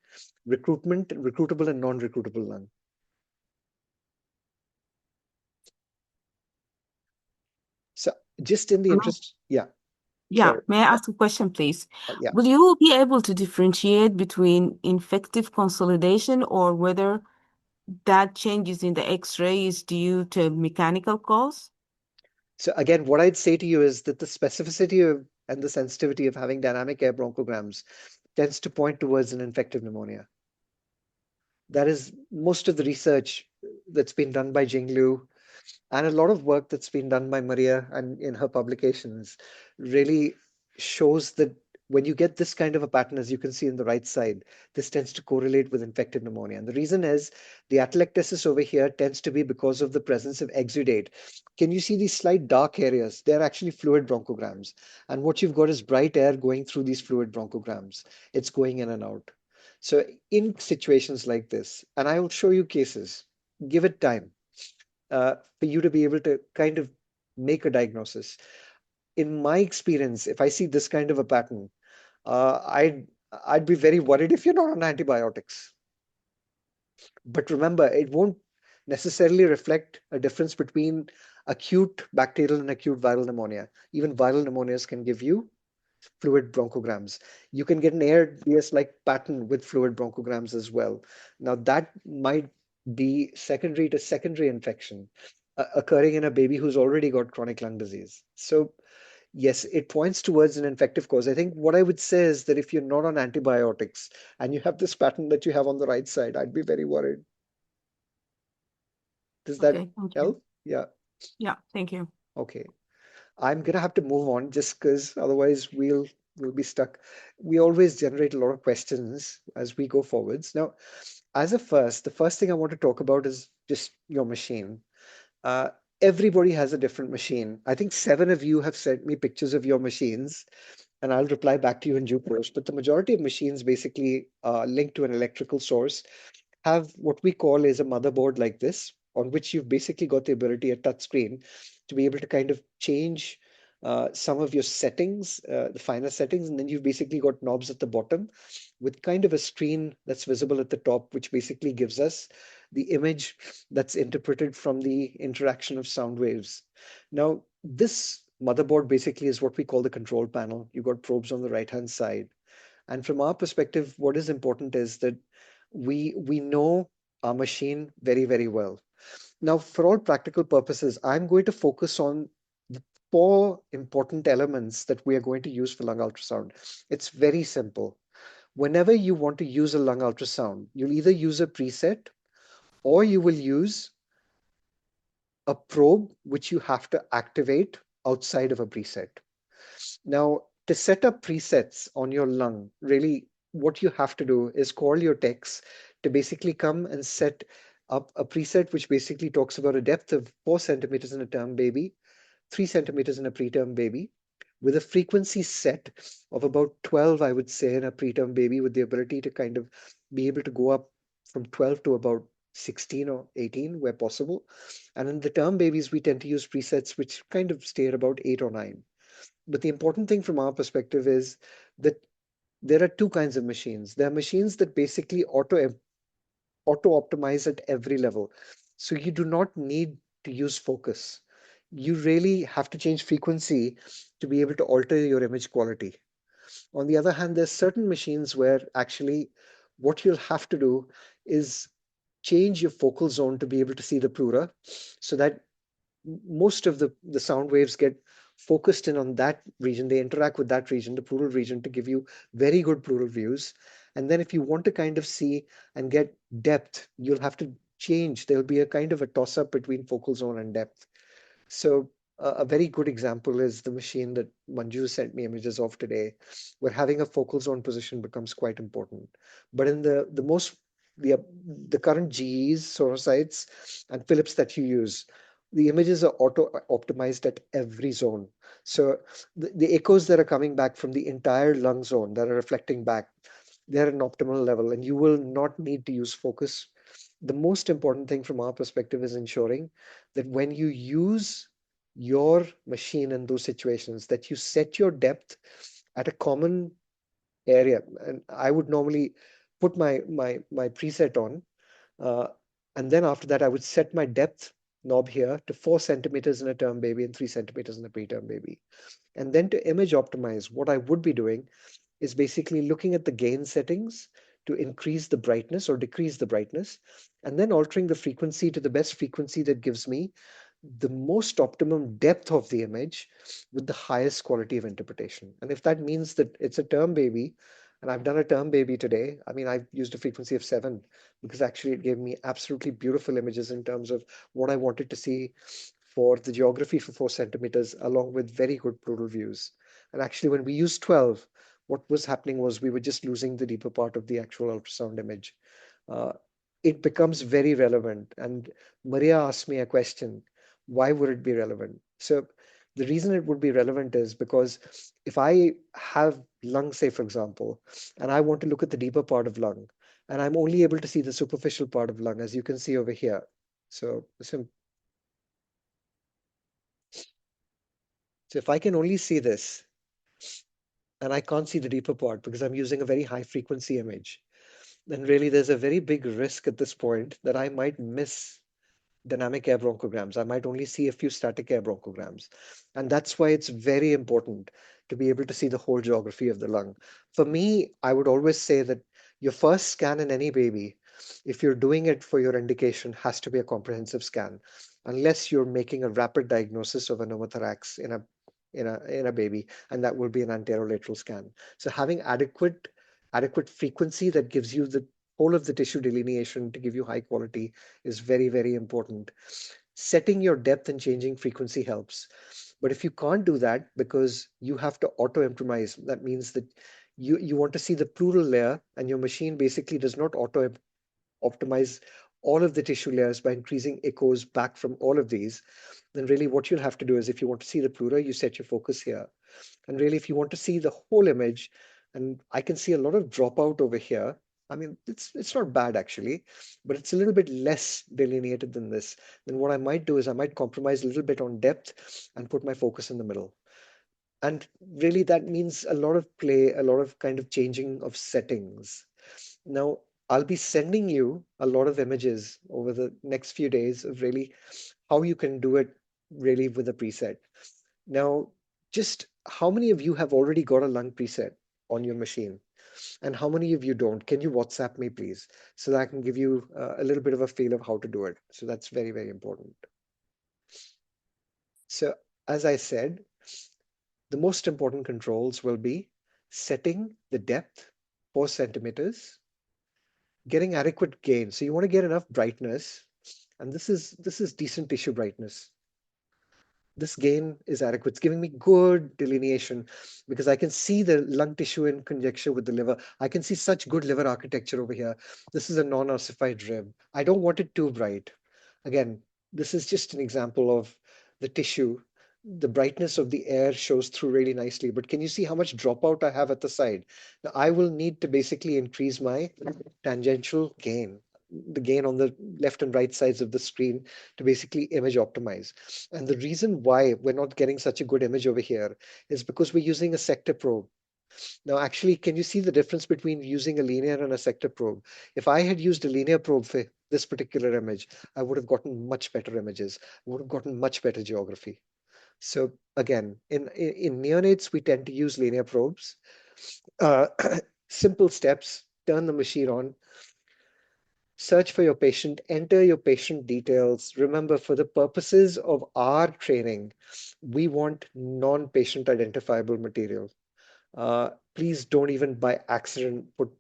recruitable and non-recruitable lung. So just in the interest, yeah. Yeah, Sorry. may I ask a question, please? Yeah. Will you be able to differentiate between infective consolidation or whether that changes in the X-ray is due to mechanical cause? So again, what I'd say to you is that the specificity of and the sensitivity of having dynamic air bronchograms tends to point towards an infective pneumonia. That is most of the research that's been done by Jinglu and a lot of work that's been done by Maria and in her publications really shows that when you get this kind of a pattern, as you can see in the right side, this tends to correlate with infected pneumonia. And the reason is the atelectasis over here tends to be because of the presence of exudate. Can you see these slight dark areas? They're actually fluid bronchograms. And what you've got is bright air going through these fluid bronchograms. It's going in and out. So in situations like this, and I will show you cases, give it time for you to be able to kind of make a diagnosis. In my experience, if I see this kind of a pattern, I'd be very worried if you're not on antibiotics. But remember, it won't necessarily reflect a difference between acute bacterial and acute viral pneumonia. Even viral pneumonias can give you fluid bronchograms. You can get an ARDS-like pattern with fluid bronchograms as well. Now that might be secondary to secondary infection occurring in a baby who's already got chronic lung disease. So yes, it points towards an infective cause. I think what I would say is that if you're not on antibiotics and you have this pattern that you have on the right side, I'd be very worried. Does that Okay, thank you. help? Yeah. Yeah, thank you. Okay. I'm gonna have to move on just because otherwise we'll be stuck. We always generate a lot of questions as we go forwards. Now, the first thing I want to talk about is just your machine. Uh, Everybody has a different machine. I think 7 of you have sent me pictures of your machines, and I'll reply back to you in due course. But the majority of machines basically linked to an electrical source have what we call is a motherboard like this, on which you've basically got the ability, a touch screen, to be able to kind of change some of your settings, the finer settings, and then you've basically got knobs at the bottom with kind of a screen that's visible at the top, which basically gives us the image that's interpreted from the interaction of sound waves. Now, this motherboard basically is what we call the control panel. You've got probes on the right-hand side. And from our perspective, what is important is that we know our machine very, very well. Now, for all practical purposes, I'm going to focus on the 4 important elements that we are going to use for lung ultrasound. It's very simple. Whenever you want to use a lung ultrasound, you'll either use a preset or you will use a probe which you have to activate outside of a preset. Now, to set up presets on your lung, really what you have to do is call your techs to basically come and set up a preset which basically talks about a depth of 4 centimeters in a term baby, 3 centimeters in a preterm baby, with a frequency set of about 12, I would say, in a preterm baby, with the ability to kind of be able to go up from 12 to about 16 or 18 where possible. And in the term babies, we tend to use presets which kind of stay at about 8 or 9. But the important thing from our perspective is that there are 2 kinds of machines. There are machines that basically auto-optimize at every level. So you do not need to use focus. You really have to change frequency to be able to alter your image quality. On the other hand, there's certain machines where actually what you'll have to do is change your focal zone to be able to see the pleura so that most of the sound waves get focused in on that region. They interact with that region, the pleural region, to give you very good pleural views. And then if you want to kind of see and get depth, you'll have to change. There'll be a kind of a toss-up between focal zone and depth. So a very good example is the machine that Manju sent me images of today, where having a focal zone position becomes quite important. But in the current GEs, sonosites, and Philips that you use, the images are auto optimized at every zone. So the echoes that are coming back from the entire lung zone that are reflecting back, they're at an optimal level, and you will not need to use focus. The most important thing from our perspective is ensuring that when you use your machine in those situations, that you set your depth at a common area. And I would normally put my preset on, uh, and then after that, I would set my depth knob here to 4 centimeters in a term baby and 3 centimeters in a preterm baby. And then to image optimize, what I would be doing is basically looking at the gain settings to increase the brightness or decrease the brightness, and then altering the frequency to the best frequency that gives me the most optimum depth of the image with the highest quality of interpretation. And if that means that it's a term baby, and I've done a term baby today, I mean, I've used a frequency of 7 because actually it gave me absolutely beautiful images in terms of what I wanted to see for the geography for 4 centimeters, along with very good pleural views. And actually, when we used 12, what was happening was we were just losing the deeper part of the actual ultrasound image. Uh, it becomes very relevant. And Maria asked me a question, why would it be relevant? So the reason it would be relevant is because if I have lung, say, for example, and I want to look at the deeper part of lung, and I'm only able to see the superficial part of lung, as you can see over here. So if I can only see this, and I can't see the deeper part because I'm using a very high frequency image, then really there's a very big risk at this point that I might miss dynamic air bronchograms. I might only see a few static air bronchograms. And that's why it's very important to be able to see the whole geography of the lung. For me, I would always say that your first scan in any baby, if you're doing it for your indication, has to be a comprehensive scan, unless you're making a rapid diagnosis of a pneumothorax in a baby, and that will be an anterolateral scan. So having adequate frequency that gives you the whole of the tissue delineation to give you high quality is very, very important. Setting your depth and changing frequency helps. But if you can't do that because you have to auto-optimize, that means that you want to see the pleural layer, and your machine basically does not auto-optimize all of the tissue layers by increasing echoes back from all of these, then really what you'll have to do is, if you want to see the pleura, you set your focus here. And really, if you want to see the whole image, and I can see a lot of dropout over here. I mean, it's not bad actually, but it's a little bit less delineated than this. Then what I might do is I might compromise a little bit on depth and put my focus in the middle. And really that means a lot of play, a lot of kind of changing of settings. Now, I'll be sending you a lot of images over the next few days of really how you can do it really with a preset. Now, just how many of you have already got a lung preset on your machine? And how many of you don't? Can you WhatsApp me, please, so that I can give you a little bit of a feel of how to do it? So that's very, very important. So as I said, the most important controls will be setting the depth 4 centimeters, getting adequate gain. So you want to get enough brightness, and this is decent tissue brightness. This gain is adequate. It's giving me good delineation because I can see the lung tissue in conjecture with the liver. I can see such good liver architecture over here. This is a non-ossified rib. I don't want it too bright. Again, this is just an example of the tissue. The brightness of the air shows through really nicely, but can you see how much dropout I have at the side? Now, I will need to basically increase my tangential gain, the gain on the left and right sides of the screen, to basically image optimize. And the reason why we're not getting such a good image over here is because we're using a sector probe. Now, actually, can you see the difference between using a linear and a sector probe? If I had used a linear probe for this particular image, I would have gotten much better images. I would have gotten much better geography. So again, in neonates, we tend to use linear probes. Simple steps: turn the machine on, search for your patient, enter your patient details. Remember, for the purposes of our training, we want non-patient identifiable material. Please don't even by accident put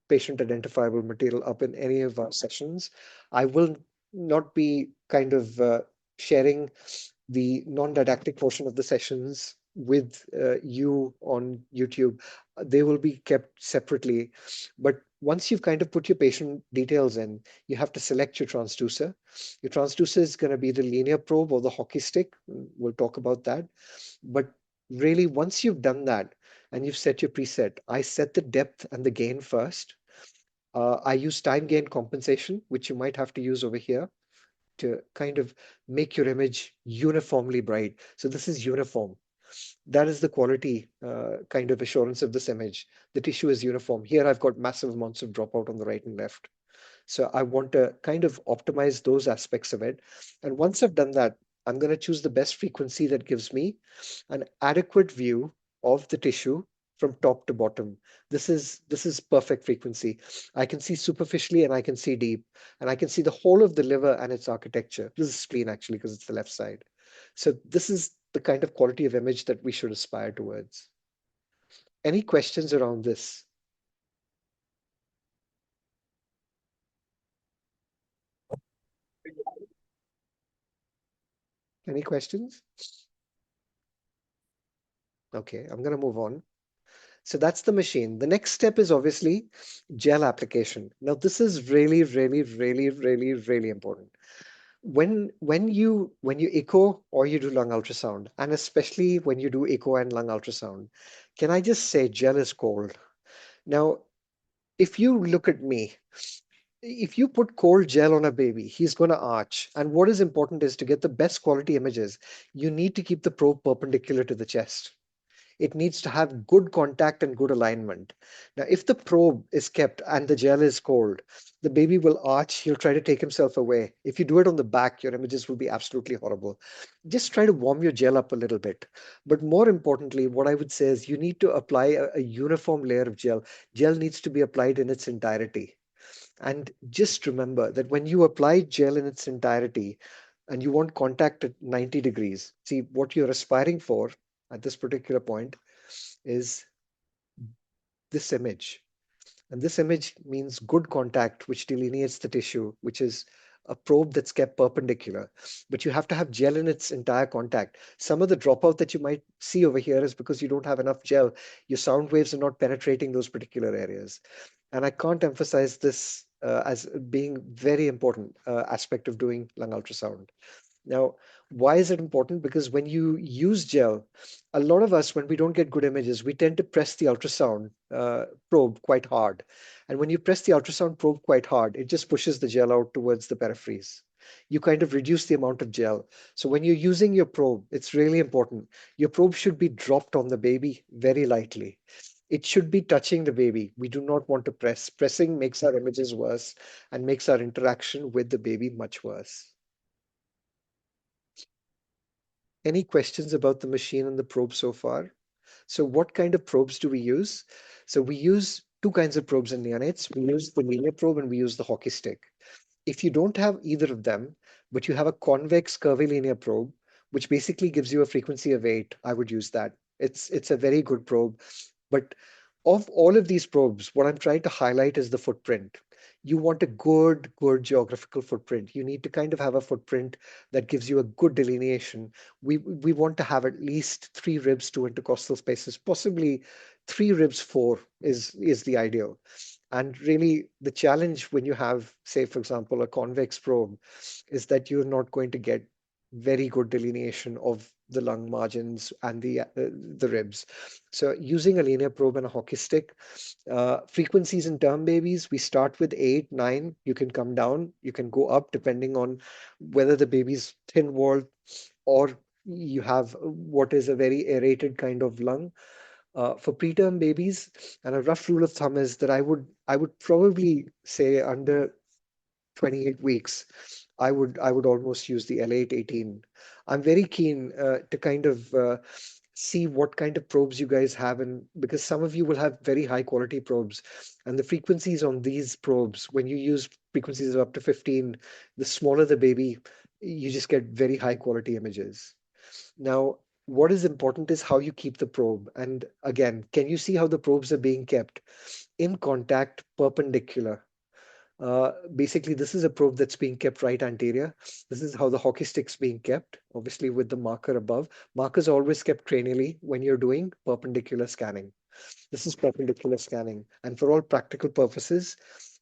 patient identifiable material up in any of our sessions. I will not be kind of sharing the non-didactic portion of the sessions with you on YouTube. They will be kept separately. But once you've kind of put your patient details in, you have to select your transducer. Your transducer is going to be the linear probe or the hockey stick. We'll talk about that. But really, once you've done that and you've set your preset, I set the depth and the gain first. I use time gain compensation, which you might have to use over here to kind of make your image uniformly bright. So this is uniform. That is the quality kind of assurance of this image. The tissue is uniform. Here I've got massive amounts of dropout on the right and left. So I want to kind of optimize those aspects of it. And once I've done that, I'm going to choose the best frequency that gives me an adequate view of the tissue from top to bottom. This is perfect frequency. I can see superficially and I can see deep, and I can see the whole of the liver and its architecture. This is spleen actually because it's the left side. So this is the kind of quality of image that we should aspire towards. Any questions around this? Any questions? Okay, I'm going to move on. So that's the machine. The next step is obviously gel application. Now, this is really, really, really, really, really important. When you echo or you do lung ultrasound, and especially when you do echo and lung ultrasound, can I just say gel is cold? Now, if you look at me, if you put cold gel on a baby, he's going to arch. And what is important is to get the best quality images, you need to keep the probe perpendicular to the chest. It needs to have good contact and good alignment. Now, if the probe is kept and the gel is cold, the baby will arch, he'll try to take himself away. If you do it on the back, your images will be absolutely horrible. Just try to warm your gel up a little bit. But more importantly, what I would say is you need to apply a uniform layer of gel. Gel needs to be applied in its entirety. And just remember that when you apply gel in its entirety and you want contact at 90 degrees, see what you're aspiring for at this particular point is this image. And this image means good contact, which delineates the tissue, which is a probe that's kept perpendicular. But you have to have gel in its entire contact. Some of the dropout that you might see over here is because you don't have enough gel. Your sound waves are not penetrating those particular areas. And I can't emphasize this as being very important aspect of doing lung ultrasound. Now, why is it important? Because when you use gel, a lot of us, when we don't get good images, we tend to press the ultrasound probe quite hard. And when you press the ultrasound probe quite hard, it just pushes the gel out towards the peripheries. You kind of reduce the amount of gel. So when you're using your probe, it's really important. Your probe should be dropped on the baby very lightly. It should be touching the baby. We do not want to press. Pressing makes our images worse and makes our interaction with the baby much worse. Any questions about the machine and the probe so far? So what kind of probes do we use? So we use two kinds of probes in neonates. We use the linear probe and we use the hockey stick. If you don't have either of them, but you have a convex curvilinear probe, which basically gives you a frequency of 8, I would use that. It's a very good probe. But of all of these probes, what I'm trying to highlight is the footprint. You want a good geographical footprint. You need to kind of have a footprint that gives you a good delineation. We want to have at least 3 ribs, 2 intercostal spaces, possibly 3 ribs, 4 is the ideal. And really, the challenge when you have, say, for example, a convex probe, is that you're not going to get very good delineation of the lung margins and the ribs. So using a linear probe and a hockey stick, frequencies in term babies, we start with 8, 9. You can come down, you can go up depending on whether the baby's thin-walled or you have what is a very aerated kind of lung. For preterm babies, and a rough rule of thumb is that I would probably say under 28 weeks, I would almost use the L818. I'm very keen to kind of see what kind of probes you guys have, and because some of you will have very high quality probes, and the frequencies on these probes, when you use frequencies of up to 15, the smaller the baby, you just get very high quality images. Now, what is important is how you keep the probe. And again, can you see how the probes are being kept in contact perpendicular? Basically, this is a probe that's being kept right anterior. This is how the hockey stick's being kept, obviously with the marker above. Markers are always kept cranially when you're doing perpendicular scanning. This is perpendicular scanning. And for all practical purposes,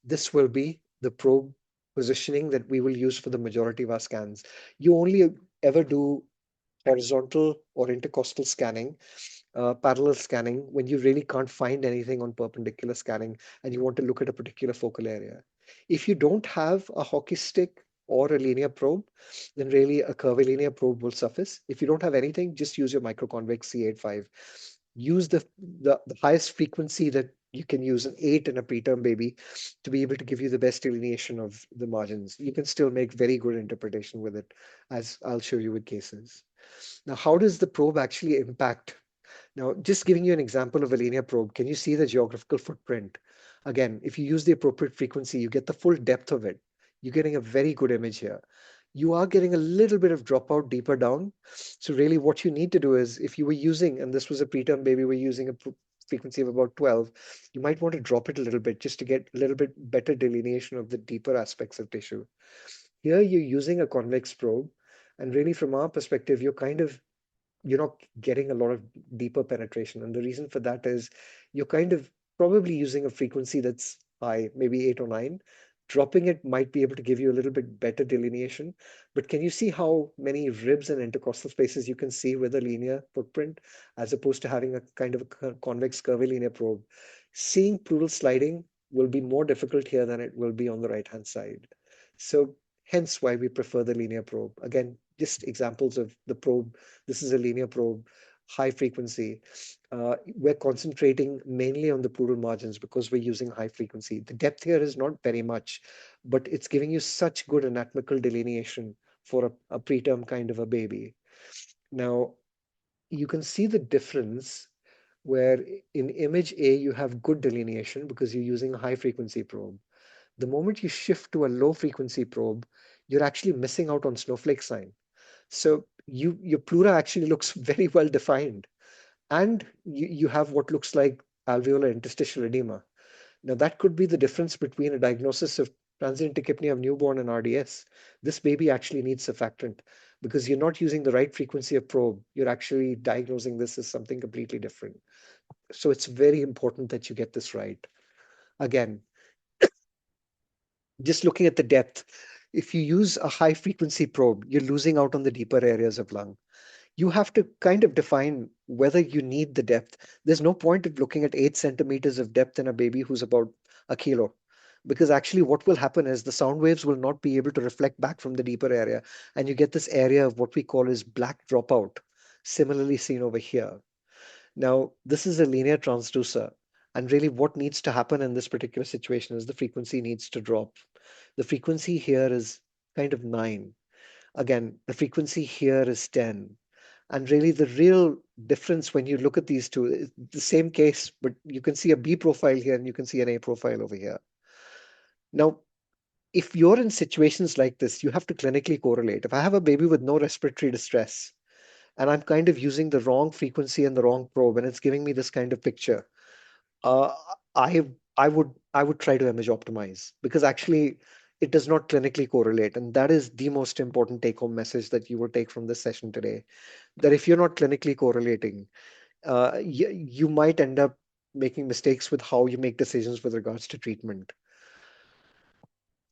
this will be the probe positioning that we will use for the majority of our scans. You only ever do horizontal or intercostal scanning, parallel scanning, when you really can't find anything on perpendicular scanning and you want to look at a particular focal area. If you don't have a hockey stick or a linear probe, then really a curvilinear probe will suffice. If you don't have anything, just use your microconvex C85. Use the highest frequency that you can use, an 8 in a preterm baby, to be able to give you the best delineation of the margins. You can still make very good interpretation with it, as I'll show you with cases. Now, how does the probe actually impact? Now, just giving you an example of a linear probe, can you see the geographical footprint? Again, if you use the appropriate frequency, you get the full depth of it. You're getting a very good image here. You are getting a little bit of dropout deeper down. So really what you need to do is, if you were using, and this was a preterm baby, we're using a frequency of about 12, you might want to drop it a little bit just to get a little bit better delineation of the deeper aspects of tissue. Here you're using a convex probe, and really from our perspective, you're not getting a lot of deeper penetration. And the reason for that is you're kind of probably using a frequency that's high, maybe 8 or 9. Dropping it might be able to give you a little bit better delineation. But can you see how many ribs and intercostal spaces you can see with a linear footprint, as opposed to having a kind of a convex curvilinear probe? Seeing pleural sliding will be more difficult here than it will be on the right-hand side. So hence why we prefer the linear probe. Again, just examples of the probe. This is a linear probe, high frequency. We're concentrating mainly on the pleural margins because we're using high frequency. The depth here is not very much, but it's giving you such good anatomical delineation for a preterm kind of a baby. Now, you can see the difference where in image A, you have good delineation because you're using a high frequency probe. The moment you shift to a low frequency probe, you're actually missing out on snowflake sign. So your pleura actually looks very well defined, and you have what looks like alveolar interstitial edema. Now that could be the difference between a diagnosis of transient tachypnea of newborn and RDS. This baby actually needs surfactant because you're not using the right frequency of probe. You're actually diagnosing this as something completely different. So it's very important that you get this right. Again, just looking at the depth, if you use a high frequency probe, you're losing out on the deeper areas of lung. You have to kind of define whether you need the depth. There's no point of looking at 8 centimeters of depth in a baby who's about a kilo, because actually what will happen is the sound waves will not be able to reflect back from the deeper area, and you get this area of what we call as black dropout, similarly seen over here. Now, this is a linear transducer, and really what needs to happen in this particular situation is the frequency needs to drop. The frequency here is kind of 9. Again, the frequency here is 10. And really the real difference when you look at these two is the same case, but you can see a B profile here and you can see an A profile over here. Now, if you're in situations like this, you have to clinically correlate. If I have a baby with no respiratory distress and I'm kind of using the wrong frequency and the wrong probe and it's giving me this kind of picture, uh, I I would try to image optimize, because actually it does not clinically correlate. And that is the most important take-home message that you will take from this session today, that if you're not clinically correlating, you might end up making mistakes with how you make decisions with regards to treatment.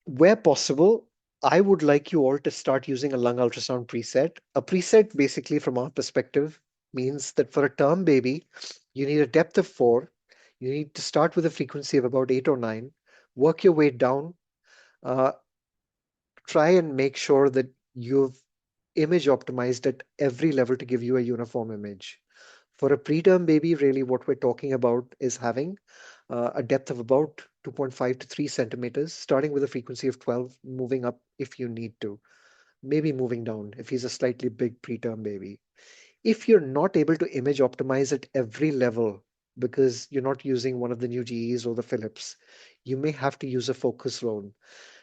Where possible, I would like you all to start using a lung ultrasound preset. A preset, basically, from our perspective, means that for a term baby, you need a depth of 4. You need to start with a frequency of about 8 or 9, work your way down, uh, try and make sure that you've image optimized at every level to give you a uniform image. For a preterm baby, really what we're talking about is having a depth of about 2.5 to 3 centimeters, starting with a frequency of 12, moving up if you need to, maybe moving down if he's a slightly big preterm baby. If you're not able to image optimize at every level because you're not using one of the new GEs or the Philips, you may have to use a focus zone.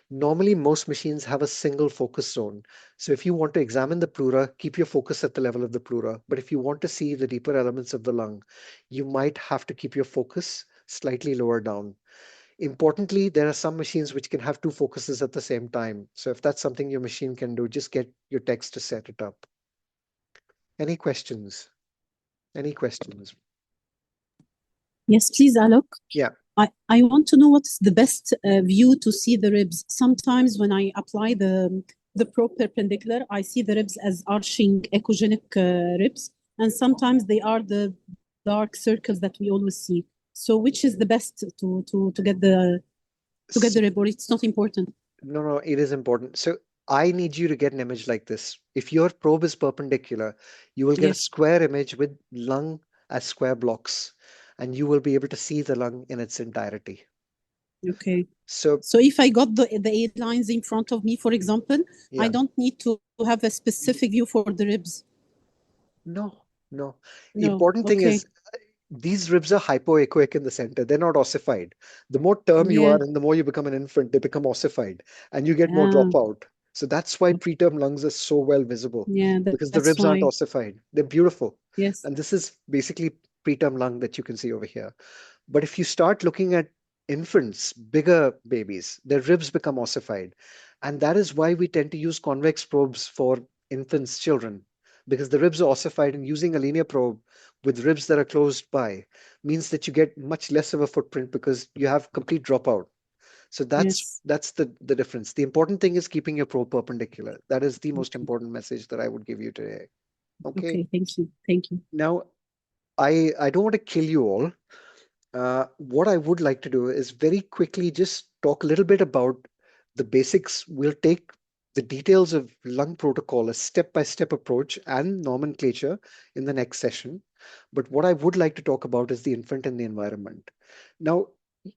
Normally, most machines have a single focus zone. So if you want to examine the pleura, keep your focus at the level of the pleura. But if you want to see the deeper elements of the lung, you might have to keep your focus slightly lower down. Importantly, there are some machines which can have two focuses at the same time. So if that's something your machine can do, just get your text to set it up. Any questions? Any questions? Yes, please, Alok. Yeah. I want to know what is the best view to see the ribs. Sometimes when I apply the probe perpendicular, I see the ribs as arching echogenic ribs, and sometimes they are the dark circles that we always see. So which is the best to get the rib, or it's not important? No, it is important. So I need you to get an image like this. If your probe is perpendicular, you will get a Yes. square image with lung as square blocks, and you will be able to see the lung in its entirety. Okay. So So if I got the 8 lines in front of me, for example, yeah, I don't need to have a specific view for the ribs. no. The No. important thing Okay. is these ribs are hypoechoic in the center. They're not ossified. The more term you Yeah. are and the more you become an infant, they become ossified and you get more Ah, dropout. So that's why preterm lungs are so well visible yeah, because the that's ribs aren't why. ossified. They're beautiful. Yes. And this is basically preterm lung that you can see over here. But if you start looking at infants, bigger babies, their ribs become ossified. And that is why we tend to use convex probes for infants, children, because the ribs are ossified, and using a linear probe with ribs that are closed by means that you get much less of a footprint because you have complete dropout. So Yes. that's the difference. The important thing is keeping your probe perpendicular. That is the most Okay. important message that I would give you today. Okay. Okay. Thank you. Thank you. Now, I don't want to kill you all. What I would like to do is very quickly just talk a little bit about the basics. We'll take the details of lung protocol, a step-by-step approach and nomenclature in the next session. But what I would like to talk about is the infant and the environment. Now,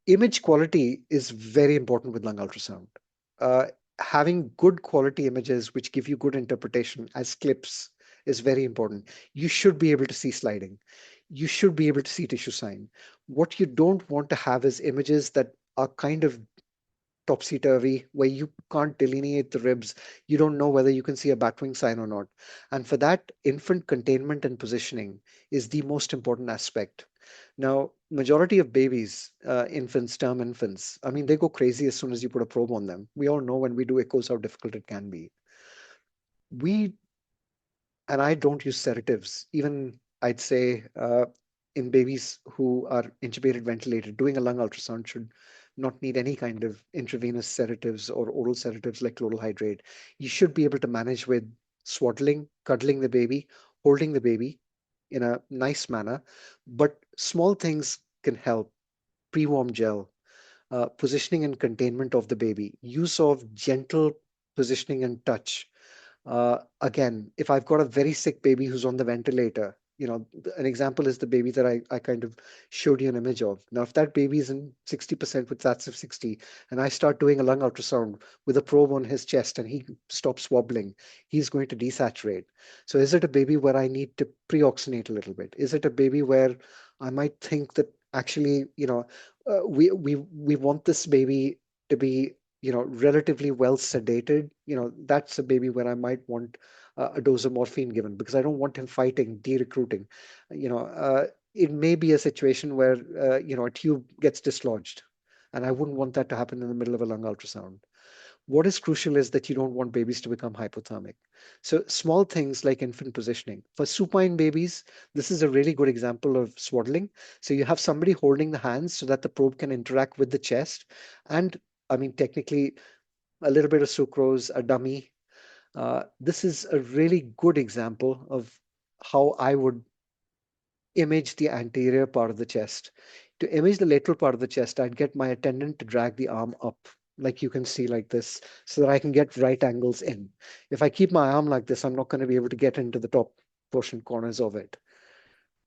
image quality is very important with lung ultrasound. Uh, Having good quality images which give you good interpretation as clips is very important. You should be able to see sliding. You should be able to see tissue sign. What you don't want to have is images that are kind of topsy-turvy, where you can't delineate the ribs. You don't know whether you can see a batwing sign or not. And for that, infant containment and positioning is the most important aspect. Now, majority of babies, infants, term infants, I mean, they go crazy as soon as you put a probe on them. We all know when we do echoes how difficult it can be. We and I don't use sedatives. Even I'd say in babies who are intubated, ventilated, doing a lung ultrasound should not need any kind of intravenous sedatives or oral sedatives like chloral hydrate. You should be able to manage with swaddling, cuddling the baby, holding the baby in a nice manner. But small things can help. Pre-warm gel, positioning and containment of the baby, use of gentle positioning and touch. Again, if I've got a very sick baby who's on the ventilator, an example is the baby that I kind of showed you an image of. Now, if that baby is in 60% with SATs of 60, and I start doing a lung ultrasound with a probe on his chest and he stops wobbling, he's going to desaturate. So is it a baby where I need to pre-oxygenate a little bit? Is it a baby where I might think that actually, we want this baby to be relatively well sedated? That's a baby where I might want a dose of morphine given because I don't want him fighting, de-recruiting. It may be a situation where a tube gets dislodged, and I wouldn't want that to happen in the middle of a lung ultrasound. What is crucial is that you don't want babies to become hypothermic. So small things like infant positioning. For supine babies, this is a really good example of swaddling. So you have somebody holding the hands so that the probe can interact with the chest. And I mean, technically, a little bit of sucrose, a dummy. This is a really good example of how I would image the anterior part of the chest. To image the lateral part of the chest, I'd get my attendant to drag the arm up, like you can see like this, so that I can get right angles in. If I keep my arm like this, I'm not going to be able to get into the top portion corners of it.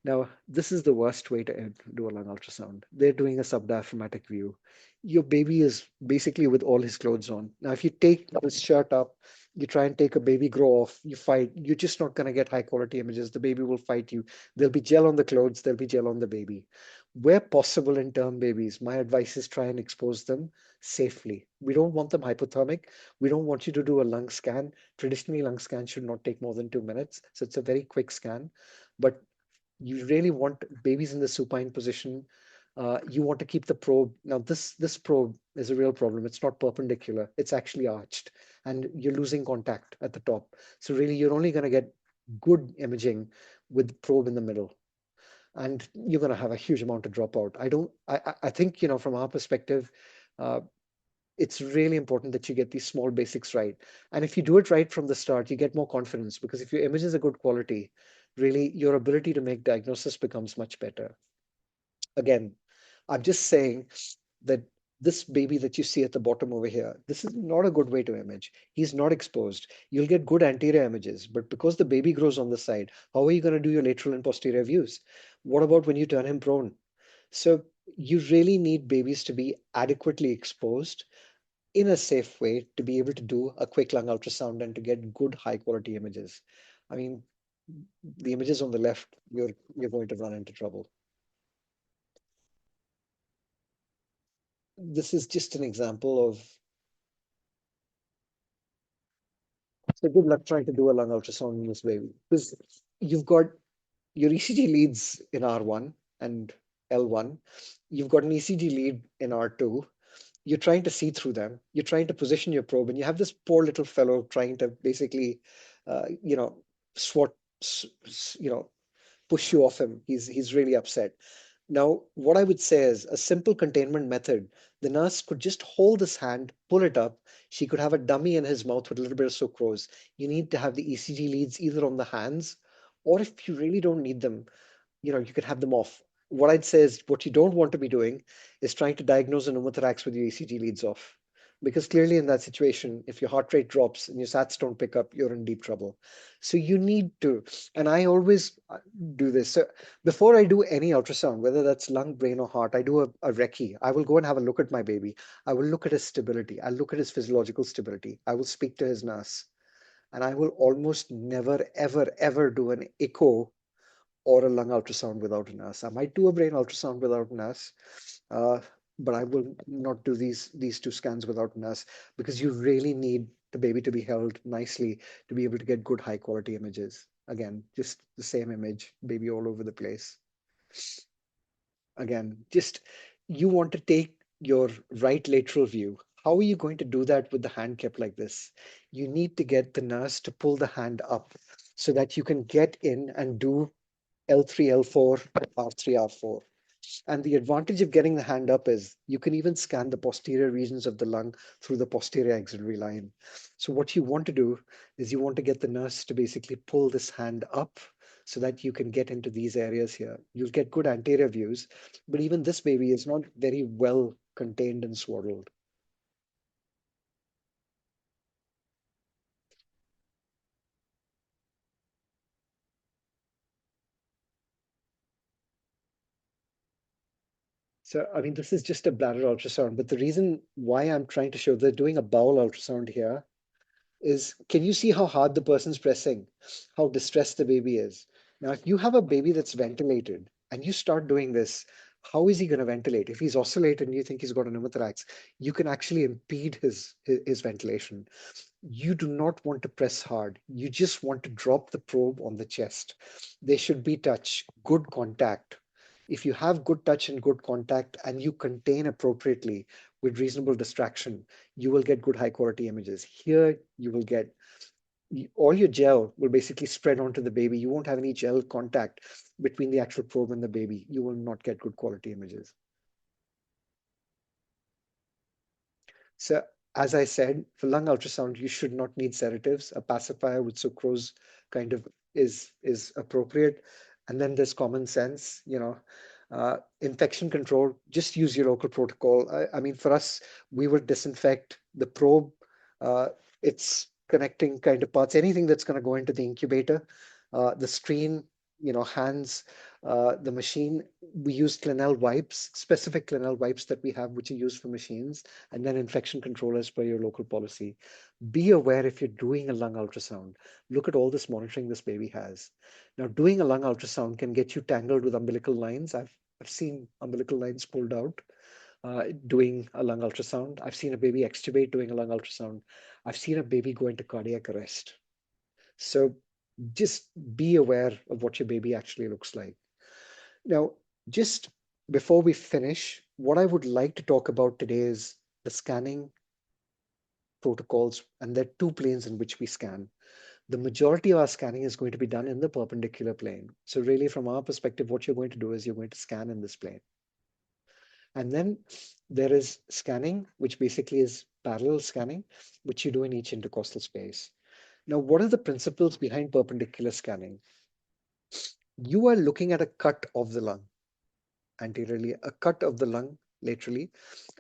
Now, this is the worst way to do a lung ultrasound. They're doing a subdiaphragmatic view. Your baby is basically with all his clothes on. Now, if you take his shirt up, you try and take a baby grow off, you fight, you're just not going to get high quality images. The baby will fight you. There'll be gel on the clothes, there'll be gel on the baby. Where possible in term babies, my advice is try and expose them safely. We don't want them hypothermic. We don't want you to do a lung scan. Traditionally, lung scan should not take more than 2 minutes. So it's a very quick scan. But you really want babies in the supine position You want to keep the probe. Now, this probe is a real problem. It's not perpendicular. It's actually arched, and you're losing contact at the top. So really, you're only going to get good imaging with the probe in the middle, and you're going to have a huge amount of dropout. I think, from our perspective, uh, it's really important that you get these small basics right. And if you do it right from the start, you get more confidence, because if your images are good quality, really your ability to make diagnosis becomes much better. Again, I'm just saying that this baby that you see at the bottom over here, this is not a good way to image. He's not exposed. You'll get good anterior images, but because the baby grows on the side, how are you going to do your lateral and posterior views? What about when you turn him prone? So you really need babies to be adequately exposed in a safe way to be able to do a quick lung ultrasound and to get good high quality images. I mean, the images on the left, you're going to run into trouble. This is just an example of, so good luck trying to do a lung ultrasound in this baby, because you've got your ECG leads in R1 and L1. You've got an ECG lead in R2. You're trying to see through them. You're trying to position your probe, and you have this poor little fellow trying to basically, you know, swat, you know, push you off him. He's really upset. Now, what I would say is a simple containment method. The nurse could just hold his hand, pull it up. She could have a dummy in his mouth with a little bit of sucrose. You need to have the ECG leads either on the hands, or if you really don't need them, you could have them off. What I'd say is what you don't want to be doing is trying to diagnose a pneumothorax with your ECG leads off. Because clearly in that situation, if your heart rate drops and your SATs don't pick up, you're in deep trouble. So you need to, and I always do this. So before I do any ultrasound, whether that's lung, brain, or heart, I do a recce. I will go and have a look at my baby. I will look at his stability. I'll look at his physiological stability. I will speak to his nurse. And I will almost never, ever, ever do an echo or a lung ultrasound without a nurse. I might do a brain ultrasound without a nurse, uh, but I will not do these two scans without a nurse, because you really need the baby to be held nicely to be able to get good high quality images. Again, just the same image, baby all over the place. Again, just you want to take your right lateral view. How are you going to do that with the hand kept like this? You need to get the nurse to pull the hand up so that you can get in and do L3, L4, R3, R4. And the advantage of getting the hand up is you can even scan the posterior regions of the lung through the posterior axillary line. So what you want to do is you want to get the nurse to basically pull this hand up so that you can get into these areas here. You'll get good anterior views, but even this baby is not very well contained and swaddled. So, I mean, this is just a bladder ultrasound, but the reason why I'm trying to show they're doing a bowel ultrasound here is, can you see how hard the person's pressing, how distressed the baby is? Now, if you have a baby that's ventilated and you start doing this, how is he going to ventilate? If he's oscillated and you think he's got a pneumothorax, you can actually impede his ventilation. You do not want to press hard. You just want to drop the probe on the chest. There should be touch, good contact. If you have good touch and good contact and you contain appropriately with reasonable distraction, you will get good high quality images. Here, you will get all your gel will basically spread onto the baby. You won't have any gel contact between the actual probe and the baby. You will not get good quality images. So as I said, for lung ultrasound, you should not need sedatives. A pacifier with sucrose kind of is appropriate. And then there's common sense, infection control, just use your local protocol. I mean, for us, we would disinfect the probe, its connecting kind of parts, anything that's going to go into the incubator, the screen, hands, the machine. We use Clinell wipes, specific Clinell wipes that we have, which are used for machines, and then infection control as per your local policy. Be aware if you're doing a lung ultrasound, look at all this monitoring this baby has. Now, doing a lung ultrasound can get you tangled with umbilical lines. I've seen umbilical lines pulled out doing a lung ultrasound. I've seen a baby extubate doing a lung ultrasound. I've seen a baby go into cardiac arrest. So just be aware of what your baby actually looks like. Now, just before we finish, what I would like to talk about today is the scanning protocols, and there are two planes in which we scan. The majority of our scanning is going to be done in the perpendicular plane. So really, from our perspective, what you're going to do is you're going to scan in this plane. And then there is scanning, which basically is parallel scanning, which you do in each intercostal space. Now, what are the principles behind perpendicular scanning? You are looking at a cut of the lung anteriorly, a cut of the lung laterally,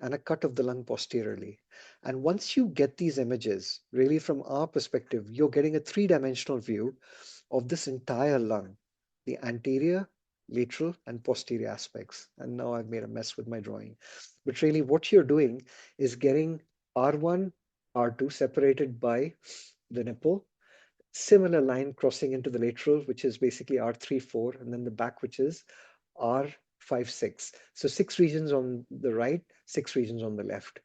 and a cut of the lung posteriorly. And once you get these images, really from our perspective, you're getting a three-dimensional view of this entire lung, the anterior, lateral, and posterior aspects. And now I've made a mess with my drawing. But really what you're doing is getting R1, R2 separated by the nipple, similar line crossing into the lateral, which is basically R3, 4, and then the back, which is R5, 6. So 6 regions on the right, 6 regions on the left.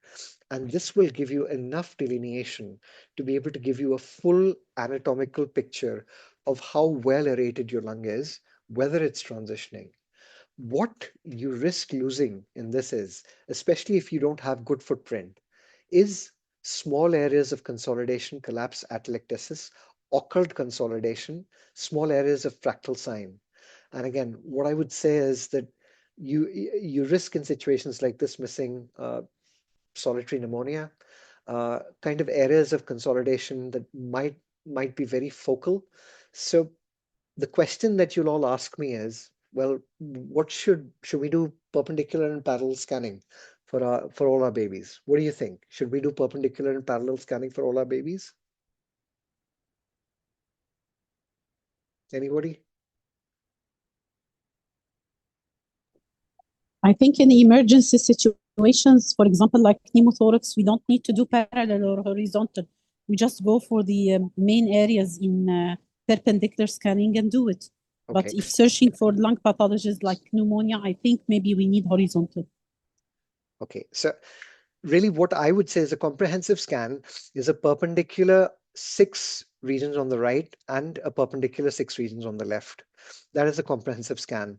And this will give you enough delineation to be able to give you a full anatomical picture of how well aerated your lung is, whether it's transitioning. What you risk losing in this is, especially if you don't have good footprint, is small areas of consolidation, collapse, atelectasis, occult consolidation, small areas of fractal sign. And again, what I would say is that you risk in situations like this missing solitary pneumonia, kind of areas of consolidation that might be very focal. So the question that you'll all ask me is, well, what should we do perpendicular and parallel scanning for all our babies? What do you think? Should we do perpendicular and parallel scanning for all our babies? Anybody? I think in emergency situations, for example, like pneumothorax, we don't need to do parallel or horizontal. We just go for the main areas in perpendicular scanning and do it. But Okay. if searching for lung pathologies like pneumonia, I think maybe we need horizontal. Okay. So really what I would say is a comprehensive scan is a perpendicular 6 regions on the right and a perpendicular 6 regions on the left. That is a comprehensive scan.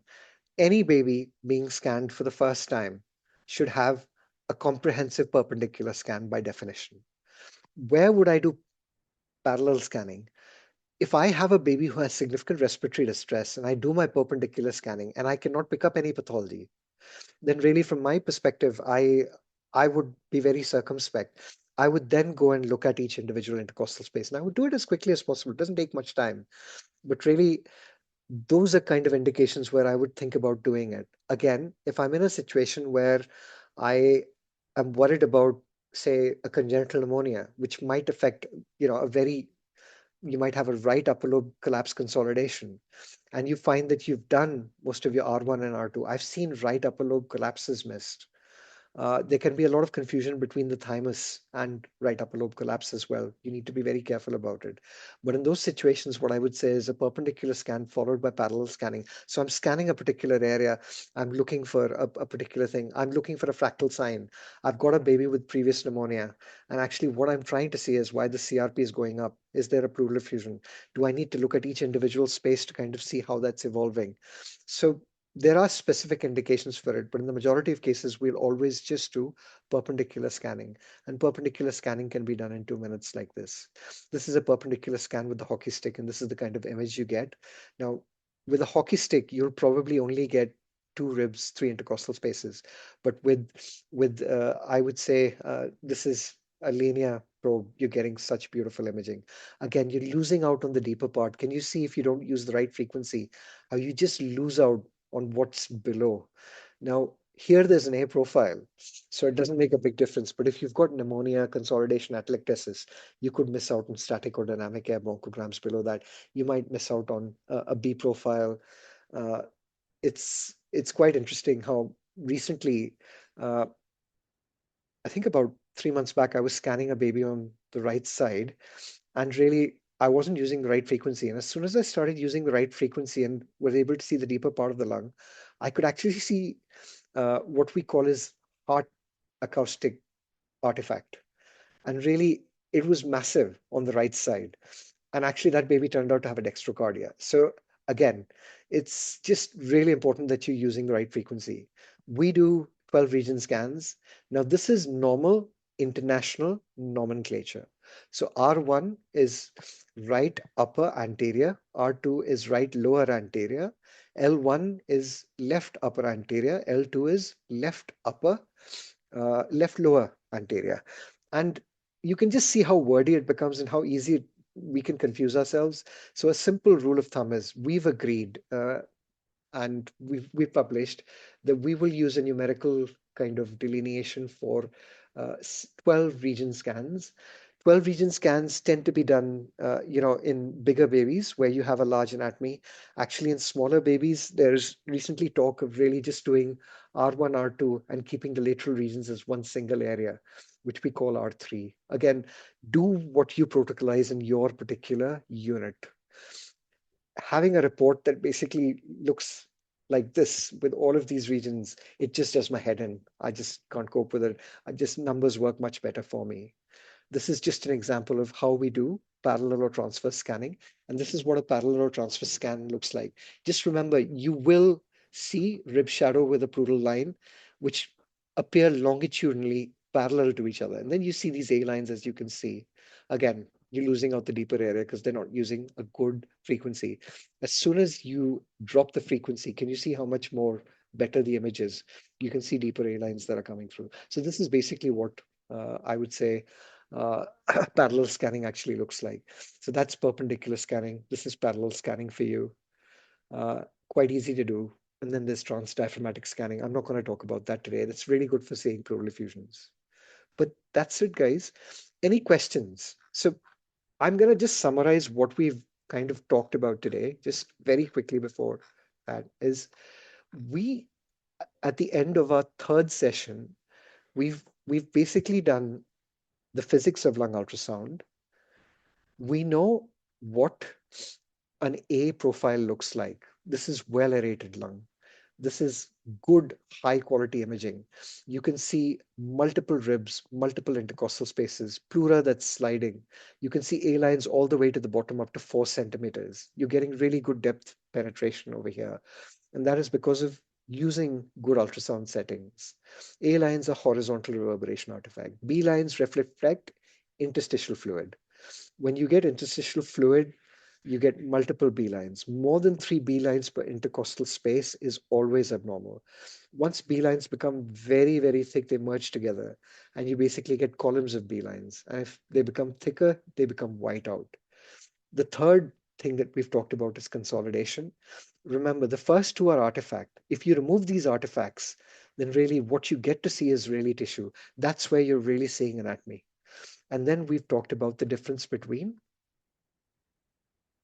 Any baby being scanned for the first time should have a comprehensive perpendicular scan by definition. Where would I do parallel scanning? If I have a baby who has significant respiratory distress and I do my perpendicular scanning and I cannot pick up any pathology, then really from my perspective, I would be very circumspect. I would then go and look at each individual intercostal space, and I would do it as quickly as possible. It doesn't take much time, but really those are kind of indications where I would think about doing it. Again, if I'm in a situation where I am worried about, say, a congenital pneumonia, which might affect, you might have a right upper lobe collapse consolidation, and you find that you've done most of your R1 and R2. I've seen right upper lobe collapses missed. There can be a lot of confusion between the thymus and right upper lobe collapse as well. You need to be very careful about it. But in those situations, what I would say is a perpendicular scan followed by parallel scanning. So I'm scanning a particular area. I'm looking for a particular thing. I'm looking for a fractal sign. I've got a baby with previous pneumonia. And actually what I'm trying to see is why the CRP is going up. Is there a pleural effusion? Do I need to look at each individual space to kind of see how that's evolving? So there are specific indications for it, but in the majority of cases, we'll always just do perpendicular scanning. And perpendicular scanning can be done in 2 minutes like this. This is a perpendicular scan with the hockey stick, and this is the kind of image you get. Now, with a hockey stick, you'll probably only get 2 ribs, 3 intercostal spaces. But with I would say this is a linear probe, you're getting such beautiful imaging. Again, you're losing out on the deeper part. Can you see if you don't use the right frequency, how you just lose out on what's below? Now, here there's an A profile, so it doesn't make a big difference. But if you've got pneumonia, consolidation, atelectasis, you could miss out on static or dynamic air bronchograms below that. You might miss out on a B profile. Uh, it's quite interesting how recently, uh, I think about 3 months back, I was scanning a baby on the right side, and really I wasn't using the right frequency. And as soon as I started using the right frequency and was able to see the deeper part of the lung, I could actually see what we call as heart acoustic artifact. And really, it was massive on the right side. And actually, that baby turned out to have a dextrocardia. So again, it's just really important that you're using the right frequency. We do 12 region scans. Now, this is normal international nomenclature. So R1 is right upper anterior, R2 is right lower anterior, L1 is left upper anterior, L2 is left upper, left lower anterior. And you can just see how wordy it becomes and how easy we can confuse ourselves. So a simple rule of thumb is we've agreed, and we've published that we will use a numerical kind of delineation for 12 region scans. 12 region scans tend to be done, in bigger babies where you have a large anatomy. Actually, in smaller babies, there's recently talk of really just doing R1, R2, and keeping the lateral regions as one single area, which we call R3. Again, do what you protocolize in your particular unit. Having a report that basically looks like this with all of these regions, it just does my head in. I just can't cope with it. Numbers work much better for me. This is just an example of how we do parallel or transverse scanning. And this is what a parallel or transverse scan looks like. Just remember, you will see rib shadow with a pleural line, which appear longitudinally parallel to each other. And then you see these A lines, as you can see. Again, you're losing out the deeper area because they're not using a good frequency. As soon as you drop the frequency, can you see how much more better the image is? You can see deeper A lines that are coming through. So this is basically what I would say uh, parallel scanning actually looks like. So that's perpendicular scanning. This is parallel scanning for you. Quite easy to do. And then there's transdiaphragmatic scanning. I'm not going to talk about that today. That's really good for seeing pleural effusions. But that's it, guys. Any questions? So I'm going to just summarize what we've kind of talked about today, just very quickly before that, is we, at the end of our third session, we've basically done the physics of lung ultrasound. We know what an A profile looks like. This is well aerated lung. This is good, high quality imaging. You can see multiple ribs, multiple intercostal spaces, pleura that's sliding. You can see A lines all the way to the bottom up to 4 centimeters. You're getting really good depth penetration over here. And that is because of using good ultrasound settings. A lines are horizontal reverberation artifact. B lines reflect interstitial fluid. When you get interstitial fluid, you get multiple B lines. More than 3 B lines per intercostal space is always abnormal. Once B lines become very, very thick, they merge together, and you basically get columns of B lines. And if they become thicker, they become white out. The third thing that we've talked about is consolidation. Remember, the first two are artifact. If you remove these artifacts, then really what you get to see is really tissue. That's where you're really seeing anatomy. And then we've talked about the difference between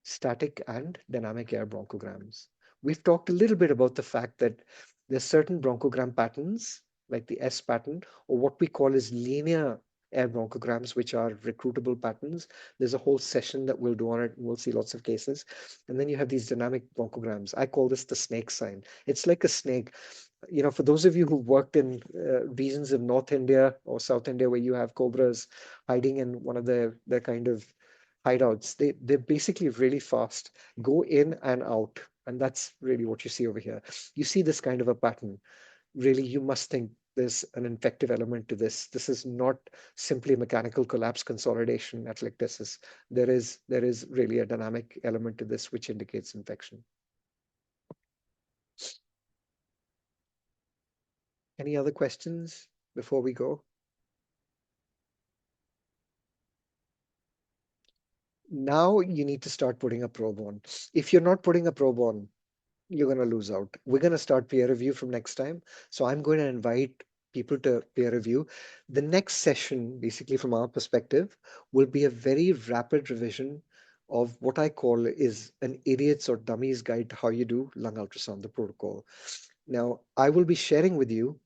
static and dynamic air bronchograms. We've talked a little bit about the fact that there's certain bronchogram patterns, like the S pattern, or what we call as linear air bronchograms, which are recruitable patterns. There's a whole session that we'll do on it, and we'll see lots of cases. And then you have these dynamic bronchograms. I call this the snake sign. It's like a snake. For those of you who've worked in regions of North India or South India where you have cobras hiding in one of their kind of hideouts, they're basically really fast, go in and out. And that's really what you see over here. You see this kind of a pattern. Really, you must think there's an infective element to this. This is not simply mechanical collapse consolidation atelectasis. There is really a dynamic element to this which indicates infection. Any other questions before we go? Now you need to start putting a probe on. If you're not putting a probe on, you're going to lose out. We're going to start peer review from next time. So I'm going to invite people to peer review. The next session, basically from our perspective, will be a very rapid revision of what I call is an idiot's or dummy's guide to how you do lung ultrasound, the protocol. Now, I will be sharing with you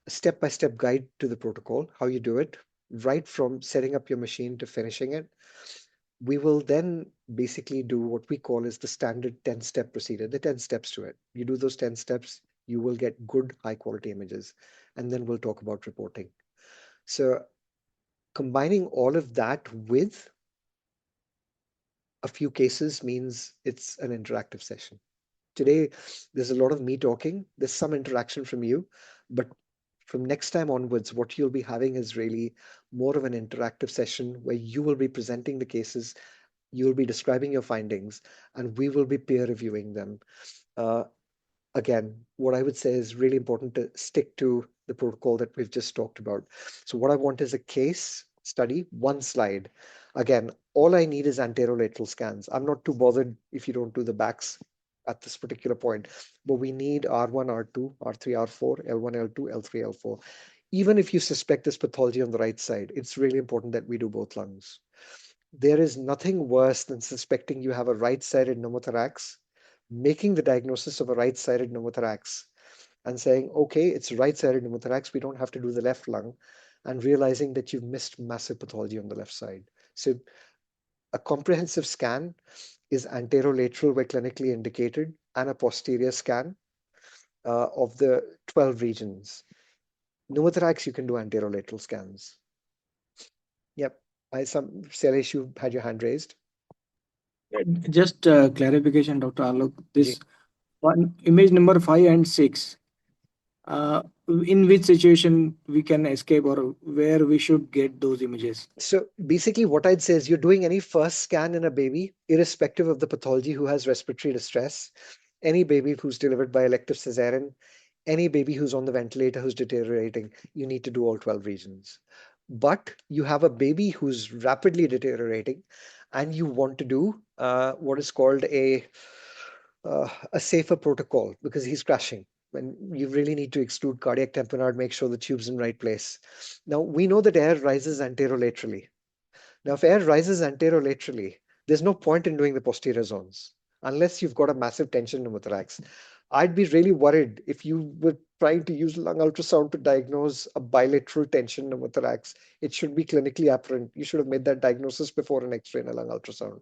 a step-by-step guide to the protocol, how you do it, right from setting up your machine to finishing it. We will then basically do what we call is the standard 10-step procedure, the 10 steps to it. You do those 10 steps, you will get good high quality images. And then we'll talk about reporting. So combining all of that with a few cases means it's an interactive session. Today, there's a lot of me talking. There's some interaction from you, but from next time onwards, what you'll be having is really more of an interactive session where you will be presenting the cases, you'll be describing your findings, and we will be peer reviewing them. Again, what I would say is really important to stick to the protocol that we've just talked about. So what I want is a case study, one slide. Again, all I need is anterolateral scans. I'm not too bothered if you don't do the backs at this particular point, but we need R1, R2, R3, R4, L1, L2, L3, L4. Even if you suspect this pathology on the right side, it's really important that we do both lungs. There is nothing worse than suspecting you have a right-sided pneumothorax, making the diagnosis of a right-sided pneumothorax and saying, okay, it's right-sided pneumothorax, we don't have to do the left lung, and realizing that you've missed massive pathology on the left side. So a comprehensive scan is anterolateral where clinically indicated, and a posterior scan of the 12 regions. Pneumothorax, you can do anterolateral scans. Yep. Shailesh, you had your hand raised. Just clarification, Dr. Alok. This one image number 5 and 6. In which situation we can escape, or where we should get those images? So basically what I'd say is you're doing any first scan in a baby, irrespective of the pathology, who has respiratory distress, any baby who's delivered by elective cesarean, any baby who's on the ventilator who's deteriorating, you need to do all 12 regions. But you have a baby who's rapidly deteriorating and you want to do what is called a safer protocol because he's crashing. When you really need to exclude cardiac tamponade, make sure the tube's in the right place. Now, we know that air rises anterolaterally. Now, if air rises anterolaterally, there's no point in doing the posterior zones unless you've got a massive tension pneumothorax. I'd be really worried if you were trying to use lung ultrasound to diagnose a bilateral tension pneumothorax. It should be clinically apparent. You should have made that diagnosis before an X-ray and a lung ultrasound.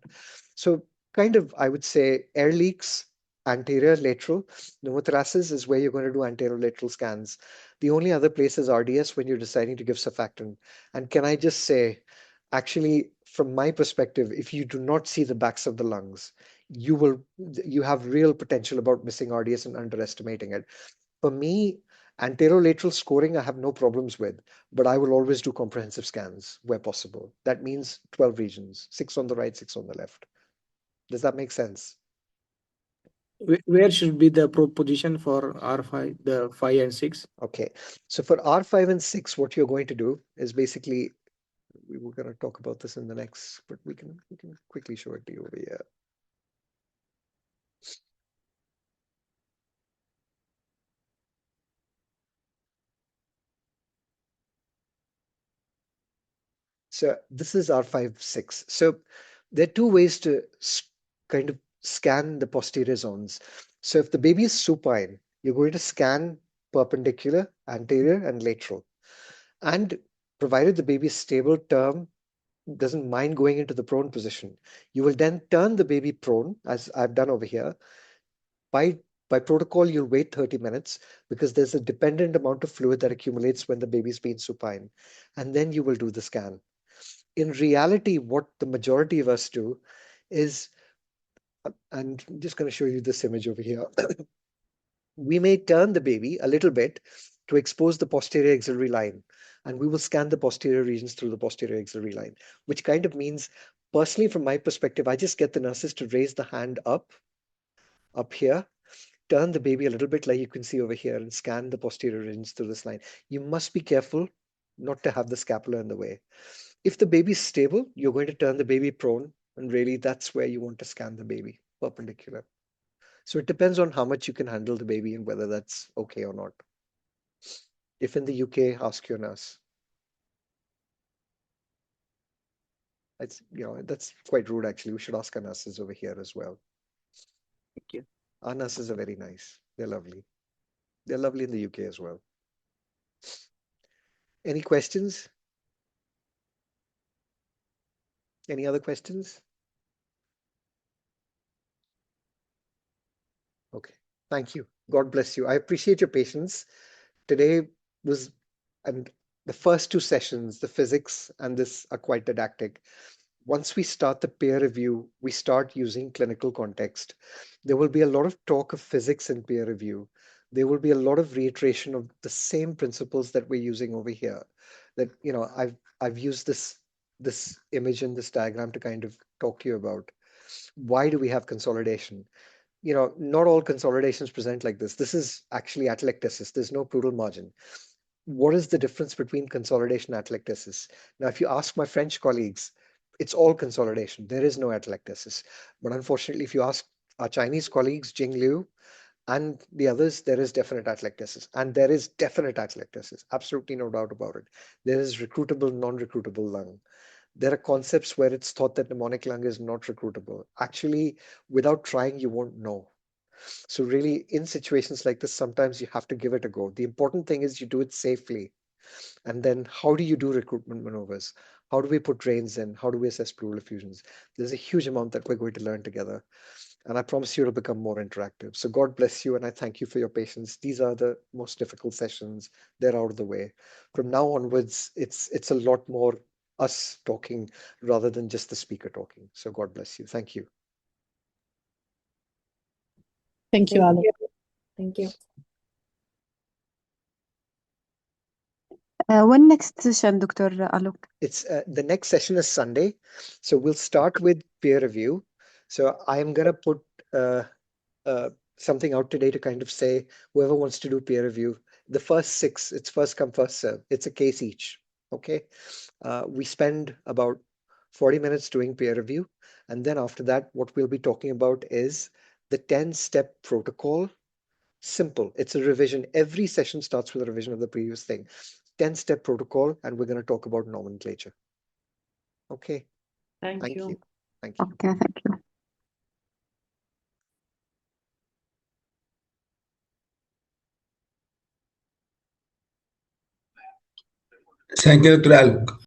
So kind of, I would say, air leaks, anterior, lateral. Pneumothoraces is where you're going to do anterolateral scans. The only other place is RDS when you're deciding to give surfactant. And can I just say, actually, from my perspective, if you do not see the backs of the lungs, you have real potential about missing RDS and underestimating it. For me, anterolateral scoring I have no problems with, but I will always do comprehensive scans where possible. That means 12 regions, 6 on the right, 6 on the left. Does that make sense? Where should be the position for R5, the 5 and 6? Okay, so for R5 and 6, what you're going to do is basically, we were going to talk about this in the next, but we can quickly show it to you over here. So this is R5-6. So there are two ways to kind of scan the posterior zones. So if the baby is supine, you're going to scan perpendicular, anterior, and lateral. And provided the baby is stable, term, doesn't mind going into the prone position, you will then turn the baby prone, as I've done over here. By protocol, you'll wait 30 minutes because there's a dependent amount of fluid that accumulates when the baby's been supine. And then you will do the scan. In reality, what the majority of us do is, and I'm just going to show you this image over here. We may turn the baby a little bit to expose the posterior axillary line, and we will scan the posterior regions through the posterior axillary line, which kind of means, personally, from my perspective, I just get the nurses to raise the hand up here, turn the baby a little bit like you can see over here, and scan the posterior regions through this line. You must be careful not to have the scapula in the way. If the baby is stable, you're going to turn the baby prone, and really that's where you want to scan the baby, perpendicular. So it depends on how much you can handle the baby and whether that's okay or not. If in the UK, ask your nurse. It's, that's quite rude actually. We should ask our nurses over here as well. Thank you. Our nurses are very nice. They're lovely. They're lovely in the UK as well. Any questions? Any other questions? Okay, thank you. God bless you. I appreciate your patience. Today was, and the first two sessions, the physics and this, are quite didactic. once we start the peer review, we start using clinical context. There will be a lot of talk of physics in peer review. There will be a lot of reiteration of the same principles that we're using over here. That, I've used this image and this diagram to kind of talk to you about. Why do we have consolidation? Not all consolidations present like this. This is actually atelectasis. There's no pleural margin. What is the difference between consolidation and atelectasis? Now, if you ask my French colleagues, it's all consolidation. There is no atelectasis. But unfortunately, if you ask our Chinese colleagues, Jing Liu and the others, there is definite atelectasis. And there is definite atelectasis. Absolutely no doubt about it. There is recruitable, non-recruitable lung. There are concepts where it's thought that mnemonic lung is not recruitable. Actually, without trying, you won't know. So really, in situations like this, sometimes you have to give it a go. The important thing is you do it safely. And then how do you do recruitment maneuvers? How do we put drains in? How do we assess pleural effusions? There's a huge amount that we're going to learn together. And I promise you it'll become more interactive. So God bless you, and I thank you for your patience. These are the most difficult sessions. They're out of the way. From now onwards, it's a lot more us talking rather than just the speaker talking. So God bless you. Thank you. Thank you, Alok. Thank you. When next session, Dr. Alok? It's the next session is Sunday. So we'll start with peer review. So I'm going to put something out today to kind of say whoever wants to do peer review, the first 6, it's first come, first serve. It's a case each. Okay. We spend about 40 minutes doing peer review. And then after that, what we'll be talking about is the 10-step protocol. Simple. It's a revision. Every session starts with a revision of the previous thing. 10-step protocol, and we're going to talk about nomenclature. Okay. Thank you. Thank you. Okay, thank you. Thank you, Dr. Alok.